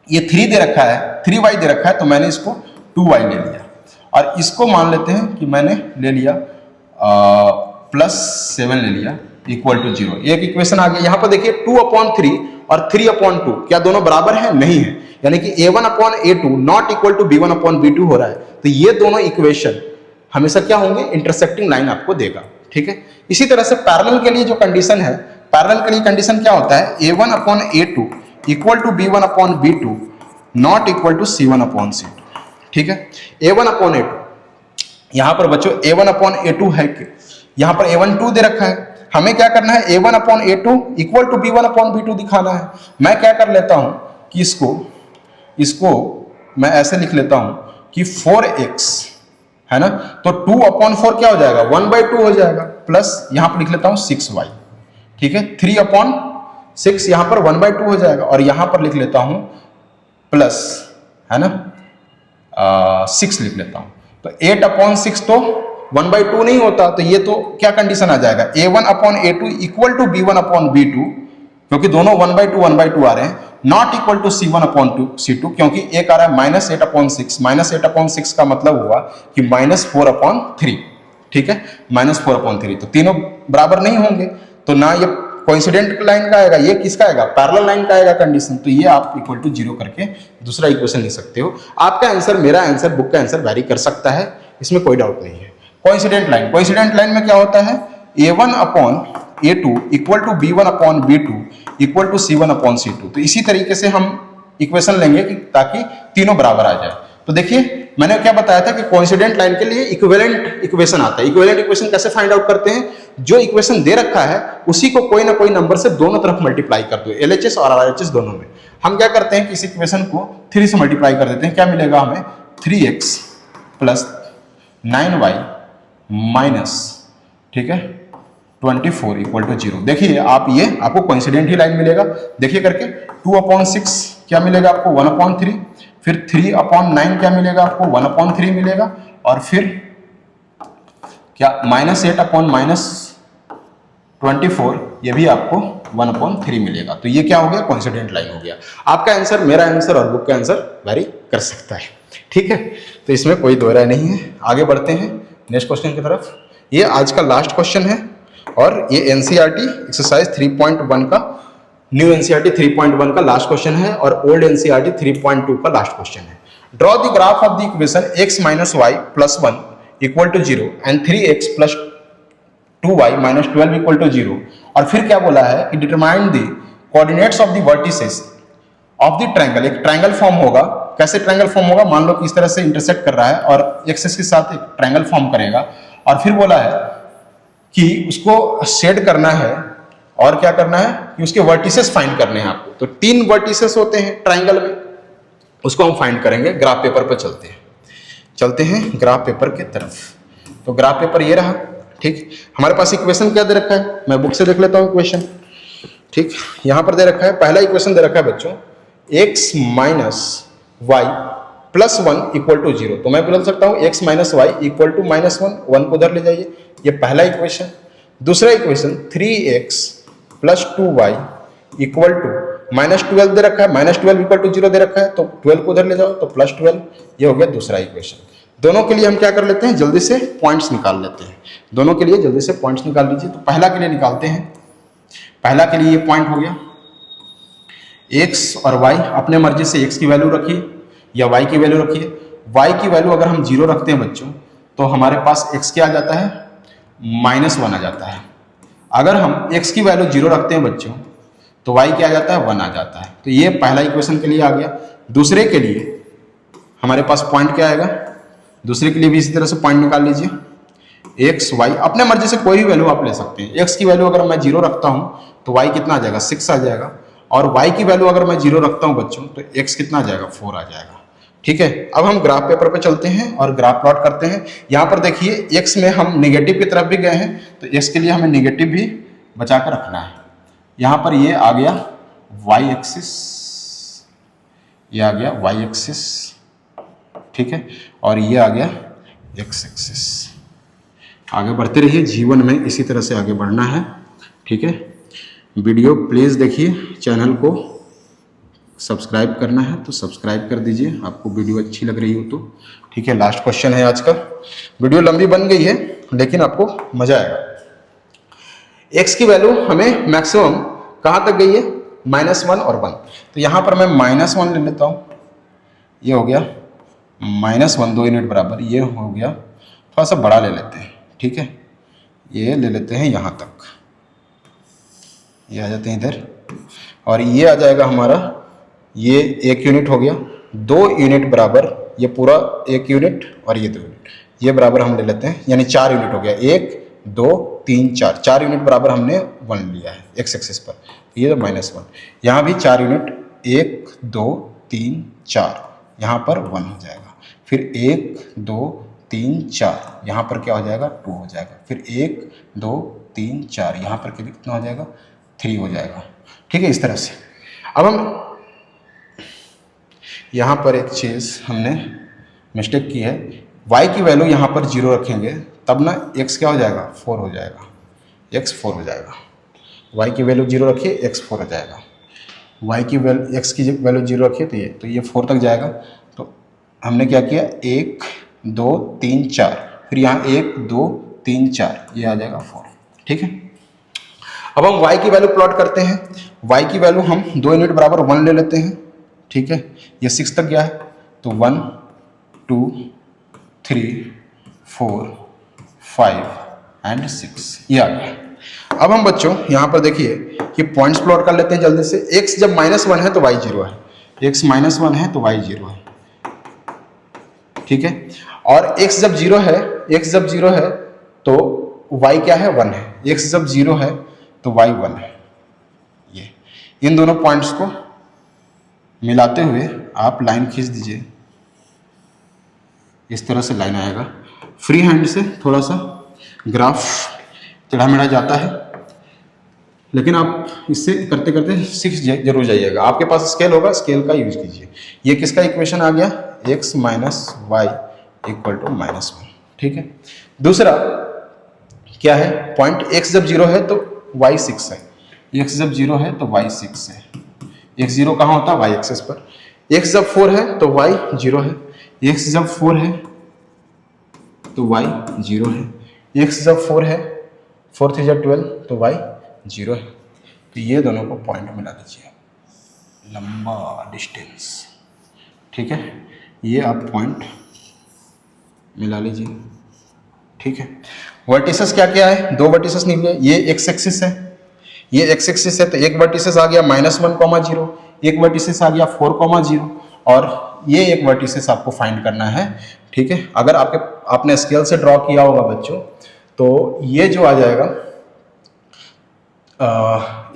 ये 3 दे रखा है, 3y दे रखा है, तो मैंने इसको 2y ले लिया। और इसको मान लेते हैं कि मैंने ले लिया प्लस 7 ले लिया इक्वल टू 0। एक इक्वेशन आ गया। यहाँ पर देखिए 2 अपॉन 3 और 3 अपॉन 2 क्या दोनों बराबर है? नहीं है, यानी कि a1 upon a2 not equal to b1 upon b2 हो रहा है। तो ये दोनों इक्वेशन हमेशा क्या होंगे, इंटरसेक्टिंग लाइन आपको देगा। ठीक है, इसी तरह से पैरेलल के लिए जो कंडीशन है, पैरेलल के लिए कंडीशन क्या होता है, a1 upon a2 equal to b1 upon b2 not equal to c1 upon c2। ठीक है, a1 अपॉन a2, यहां पर बच्चों a1 अपॉन a2 है कि यहां पर a1 2 दे रखा है, हमें क्या करना है, a1 upon a2 equal to b1 upon b2 दिखाना है। मैं क्या कर लेता हूं कि इसको मैं ऐसे लिख लेता हूं कि 4x है ना, तो 2 अपॉन 4 क्या हो जाएगा, 1/2 हो जाएगा, प्लस यहां पर लिख लेता हूं 6y। ठीक है, 3 अपॉन 6 यहां पर 1/2 हो जाएगा, और यहां पर लिख लेता हूं प्लस, है ना, 6 लिख लेता हूं। तो 8 अपॉन 6 तो 1/2 नहीं होता, तो ये तो क्या कंडीशन आ जाएगा, a1 upon a2 equal to b1 upon b2, क्योंकि दोनों 1/2 आ रहे हैं, not equal to c1 upon c2, क्योंकि एक आ रहा है माइनस 8 अपॉन 6। माइनस 8 अपॉन 6 का मतलब हुआ कि -4 अपॉन 3। ठीक है, -4 अपॉन 3, तो तीनों बराबर नहीं होंगे, तो ना ये कोइंसिडेंट लाइन का आएगा, ये किसका आएगा, पैरेलल लाइन का आएगा कंडीशन। तो ये आप इक्वल टू 0 करके दूसरा इक्वेशन लिख सकते हो। आपका आंसर, मेरा आंसर, बुक का आंसर वैरी कर सकता है, इसमें कोई डाउट नहीं है। कोइंसिडेंट लाइन में क्या होता है, a1 upon a2 equal to b1 upon b2 equal to c1 upon c2। तो इसी तरीके से हम इक्वेशन लेंगे कि ताकि तीनों बराबर आ जाए। तो देखिए मैंने क्या बताया था कि कोइंसिडेंट लाइन के लिए इक्विवेलेंट इक्वेशन आता है। इक्विवेलेंट इक्वेशन कैसे फाइंड आउट करते हैं, जो इक्वेशन दे रखा है उसी को कोई ना कोई नंबर से दोनों तरफ मल्टीप्लाई कर दो, LHS और RHS दोनों में। हम क्या करते हैं कि इस इक्वेशन को 3 से मल्टीप्लाई कर देते हैं, क्या मिलेगा हमें, 3x प्लस 9y माइनस, ठीक है, 24 इक्वल टू 0। देखिए आप, ये आपको कोइंसिडेंट ही लाइन मिलेगा। देखिए करके 2 अपॉन 6 क्या मिलेगा आपको, 1 अपॉन 3, फिर 3 अपॉन 9 क्या मिलेगा आपको, 1 अपॉन 3 मिलेगा, और फिर क्या -8 अपॉन -24, ये भी आपको 1 अपॉन 3 मिलेगा। तो ये क्या हो गया, कोइंसिडेंट लाइन हो गया। आपका आंसर, मेरा आंसर और बुक का आंसर वैरी कर सकता है। ठीक है, तो इसमें कोई दो राय नहीं है। आगे बढ़ते हैं नेक्स्ट क्वेश्चन की तरफ। ये आज का लास्ट क्वेश्चन है, और ये एनसीईआरटी एक्सरसाइज 3.1 का, न्यू एनसीईआरटी 3.1 का लास्ट क्वेश्चन है, और ओल्ड एनसीईआरटी 3.2 का लास्ट क्वेश्चन है। Draw the graph of the equation x minus y plus 1 equal to 0 and 3x plus 2y minus 12 equal to 0। और फिर क्या बोला है कि determine the coordinates of the vertices of the triangle. एक triangle form होगा, कैसे ट्रायंगल फॉर्म होगा, मान लो कि इस तरह से इंटरसेक्ट कर रहा है और एक्सिस के साथ एक ट्रायंगल फॉर्म करेगा। और फिर बोला है कि उसको शेड करना है और क्या करना है कि उसके वर्टिसेस फाइंड करने हैं आपको। तो 3 वर्टिसेस होते हैं ट्राइंगल में, उसको हम फाइंड करेंगे। ग्राफ पेपर पर चलते हैं ग्राफ पेपर के तरफ। तो ग्राफ पेपर ये रहा, ठीक। हमारे पास इक्वेशन क्या दे रखा है, मैं बुक से देख लेता हूँ इक्वेशन, ठीक। यहां पर दे रखा है, पहला इक्वेशन दे रखा है बच्चों x minus y plus 1 equal to 0। तो मैं बोल सकता हूं x minus y equal to -1, 1 को उधर ले जाइए, ये पहला इक्वेशन। दूसरा equation 3x plus 2y equal to -12 दे रखा है, -12 इक्वल टू 0 दे रखा है, तो 12 को उधर ले जाओ तो +12, ये हो गया दूसरा इक्वेशन। दोनों के लिए हम क्या कर लेते हैं, जल्दी से पॉइंट्स निकाल लेते हैं। दोनों के लिए जल्दी से पॉइंट्स निकाल लीजिए। तो पहला के लिए निकालते हैं, पहला के लिए ये पॉइंट हो गया, x और y अपने मर्जी से x की वैल्यू रखिए या y की वैल्यू रखिए। y की वैल्यू अगर हम 0 रखते हैं बच्चों तो हमारे पास x क्या आ जाता है, -1 आ जाता है। अगर हम x की वैल्यू 0 रखते हैं बच्चों तो y क्या आ जाता है, 1 आ जाता है। तो ये पहला इक्वेशन के लिए आ गया। दूसरे के लिए हमारे पास पॉइंट क्या आएगा, दूसरे के लिए भी इसी तरह से पॉइंट निकाल लीजिए। x y अपने मर्जी से कोई भी वैल्यू आप ले सकते हैं। x की वैल्यू अगर मैं 0 रखता हूं तो y कितना आ जाएगा, 6 आ जाएगा। और y की वैल्यू अगर मैं 0 रखता हूं बच्चों तो x कितना आ जाएगा, 4 आ जाएगा। ठीक है, अब हम ग्राफ पेपर पे चलते हैं और ग्राफ प्लॉट करते हैं। यहां पर देखिए x में हम नेगेटिव की तरफ भी गए हैं, तो x के लिए हमें नेगेटिव भी बचा कर रखना है। यहां पर ये आ गया y एक्सिस, ये आ गया y एक्सिस, ठीक है, और ये आ गया x एक्सिस। आगे बढ़ते रहिए, जीवन में इसी तरह से आगे बढ़ना है, ठीक है। वीडियो प्लीज़ देखिए, चैनल को सब्सक्राइब करना है तो सब्सक्राइब कर दीजिए, आपको वीडियो अच्छी लग रही हो तो, ठीक है। लास्ट क्वेश्चन है आज का। वीडियो लंबी बन गई है लेकिन आपको मजा आएगा। x की वैल्यू हमें मैक्सिमम कहाँ तक गई है, -1 और 1। तो यहाँ पर मैं -1 ले लेता हूँ, ये हो गया -1, 2 यूनिट बराबर, ये हो गया, थोड़ा सा बड़ा ले लेते हैं, ठीक है, ये ले लेते हैं यहाँ तक, ये आ जाते हैं इधर, और ये आ जाएगा हमारा, ये 1 यूनिट हो गया, 2 यूनिट बराबर, ये पूरा 1 यूनिट और ये 2 यूनिट, ये बराबर हम ले लेते हैं, यानी 4 यूनिट हो गया, 1 2 3 4, 4 यूनिट बराबर हमने 1 लिया है x एक्सिस पर, ये -1, यहाँ भी 4 यूनिट, 1 2 3 4, यहाँ पर 1 हो जाएगा, फिर 1 2 3 4, यहाँ पर क्या हो जाएगा, 2 हो जाएगा, फिर 1 2 3 4, यहाँ पर कितना हो जाएगा, 3 हो जाएगा, ठीक है। इस तरह से अब हम यहाँ पर एक चीज़ हमने मिस्टेक की है, y की वैल्यू यहाँ पर 0 रखेंगे तब ना x क्या हो जाएगा, 4 हो जाएगा, x 4 हो जाएगा। y की वैल्यू 0 रखिए, x 4 हो जाएगा। y की वैल्यू, x की वैल्यू 0 रखिए तो ये 4 तक जाएगा। तो हमने क्या किया, 1 2 3 4, फिर यहाँ 1 2 3 4, ये आ जाएगा 4, ठीक है। अब हम y की वैल्यू प्लॉट करते हैं। y की वैल्यू हम 2 यूनिट बराबर 1 ले लेते हैं, ठीक है, ये 6 तक गया है, तो 1 2 3 4 5 एंड 6, ये आ गया। अब हम बच्चों यहाँ पर देखिए कि पॉइंट्स प्लॉट कर लेते हैं जल्दी से। x जब -1 है तो y 0 है, x -1 है तो y 0 है, ठीक है। और x जब 0 है, x जब 0 है तो y क्या है, 1 है, x जब 0 है तो y 1 है। ये इन दोनों पॉइंट्स को मिलाते हुए आप लाइन खींच दीजिए, इस तरह से लाइन आएगा। फ्री हैंड से थोड़ा सा ग्राफ टेढ़ा मेढ़ा जाता है, लेकिन आप इससे करते करते सीख जरूर जाइएगा। आपके पास स्केल होगा, स्केल का यूज कीजिए। ये किसका इक्वेशन आ गया, x - y इक्वल टू -1, ठीक है। दूसरा क्या है, पॉइंट x जब 0 है तो y 6 है, x जब 0 है तो y 6 है। x 0 कहाँ होता है, y एक्सिस पर। x जब 4 है तो y 0 है, x जब 4 है तो y 0 है, x जब 4 है, 4 3 12 तो y 0 है। तो ये दोनों को पॉइंट मिला दीजिए, लंबा डिस्टेंस, ठीक है, ये आप पॉइंट मिला लीजिए, ठीक है। वर्टिसेस क्या क्या है, 2 वर्टिसेस निकले, ये x एक्सिस है, ये x एक्सिस है, तो एक वर्टिसेस आ गया -1, 0, एक वर्टिसेस आ गया 4, 0, और ये एक वर्टिसेस आपको फाइंड करना है, ठीक है। अगर आपने स्केल से ड्रॉ किया होगा बच्चों तो ये जो आ जाएगा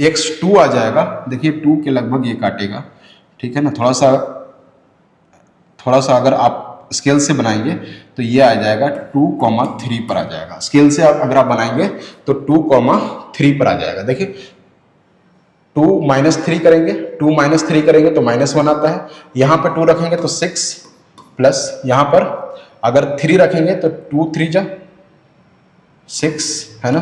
x2 आ जाएगा, देखिए 2 के लगभग ये काटेगा, ठीक है ना। थोड़ा सा अगर आप स्केल से बनाएंगे तो ये आ जाएगा 2,3 पर आ जाएगा। स्केल से अगर आप बनाएंगे तो 2,3 पर आ जाएगा। देखिए 2 - 3 करेंगे, 2 - 3 करेंगे तो -1 आता है। यहाँ पर 2 रखेंगे तो 6 प्लस यहाँ पर अगर 3 रखेंगे तो 2 3 जा 6 है ना,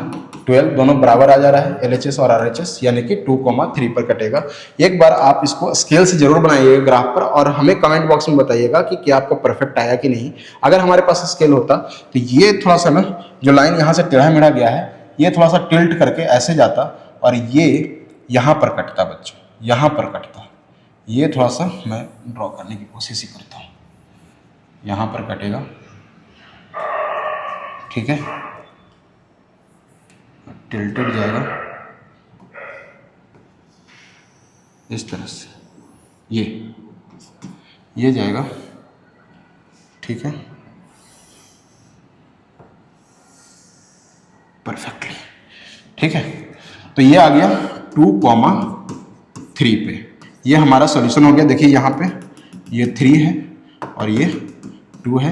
12 दोनों बराबर आ जा रहा है LHS और RHS, यानी कि 2,3 पर कटेगा। एक बार आप इसको स्केल से जरूर बनाइएगा ग्राफ पर और हमें कमेंट बॉक्स में बताइएगा कि क्या आपका परफेक्ट आया कि नहीं। अगर हमारे पास स्केल होता तो ये थोड़ा सा ना जो लाइन यहाँ से टेढ़ा मेढ़ा गया है ये थोड़ा सा टिल्ट करके ऐसे जाता और ये यहाँ पर कटता बच्चों, यहाँ पर कटता। ये थोड़ा सा मैं ड्रॉ करने की कोशिश ही करता हूँ, यहाँ पर कटेगा, ठीक है, टिल्टेड जाएगा इस तरह से, ये जाएगा, ठीक है, परफेक्टली, ठीक है। तो ये आ गया 2,3 पे, ये हमारा सॉल्यूशन हो गया। देखिए यहाँ पे ये 3 है और ये 2 है,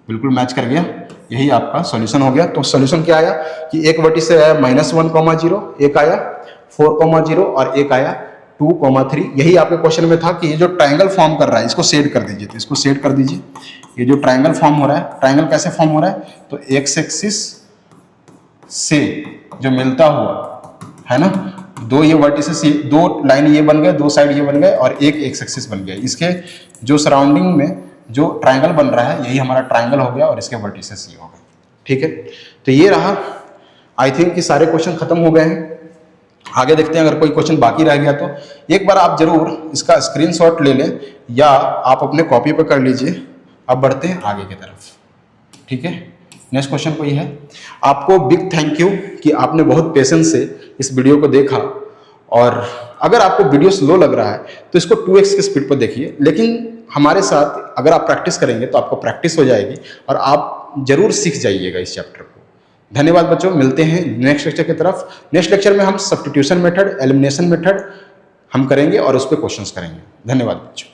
बिल्कुल मैच कर गया, यही आपका सॉल्यूशन हो गया। तो सॉल्यूशन क्या आया कि एक वर्टिस से आया -1,0, एक आया 4,0 और एक आया 2,3। यही आपके क्वेश्चन में था कि ये जो ट्रायंगल फॉर्म कर रहा है इसको सेट कर दीजिए, तो इसको सेट कर दीजिए। ये जो ट्रायंगल फॉर्म हो रहा है, ट्रायंगल कैसे फॉर्म हो रहा है, तो एक्स एक्सिस से जो मिलता हुआ है ना, दो ये वर्टिसेस, दो लाइन ये बन गए, दो साइड ये बन गए और एक एक्स एक्सिस बन गया। इसके जो सराउंडिंग में जो ट्रायंगल बन रहा है यही हमारा ट्रायंगल हो गया और इसके वर्टिसेस ये हो गए, ठीक है। तो ये रहा, आई थिंक कि सारे क्वेश्चन खत्म हो गए हैं। आगे देखते हैं, अगर कोई क्वेश्चन बाकी रह गया तो एक बार आप जरूर इसका स्क्रीनशॉट ले लें या आप अपने कॉपी पर कर लीजिए। अब बढ़ते हैं आगे की तरफ, ठीक है। नेक्स्ट क्वेश्चन कोई है? आपको बिग थैंक यू कि आपने बहुत पेशेंस से इस वीडियो को देखा, और अगर आपको वीडियो स्लो लग रहा है तो इसको 2x की स्पीड पर देखिए, लेकिन हमारे साथ अगर आप प्रैक्टिस करेंगे तो आपको प्रैक्टिस हो जाएगी और आप जरूर सीख जाइएगा इस चैप्टर को। धन्यवाद बच्चों, मिलते हैं नेक्स्ट लेक्चर की तरफ। नेक्स्ट लेक्चर में हम सब्स्टिट्यूशन मेथड, एलिमिनेशन मेथड हम करेंगे और उस पर क्वेश्चंस करेंगे। धन्यवाद बच्चों।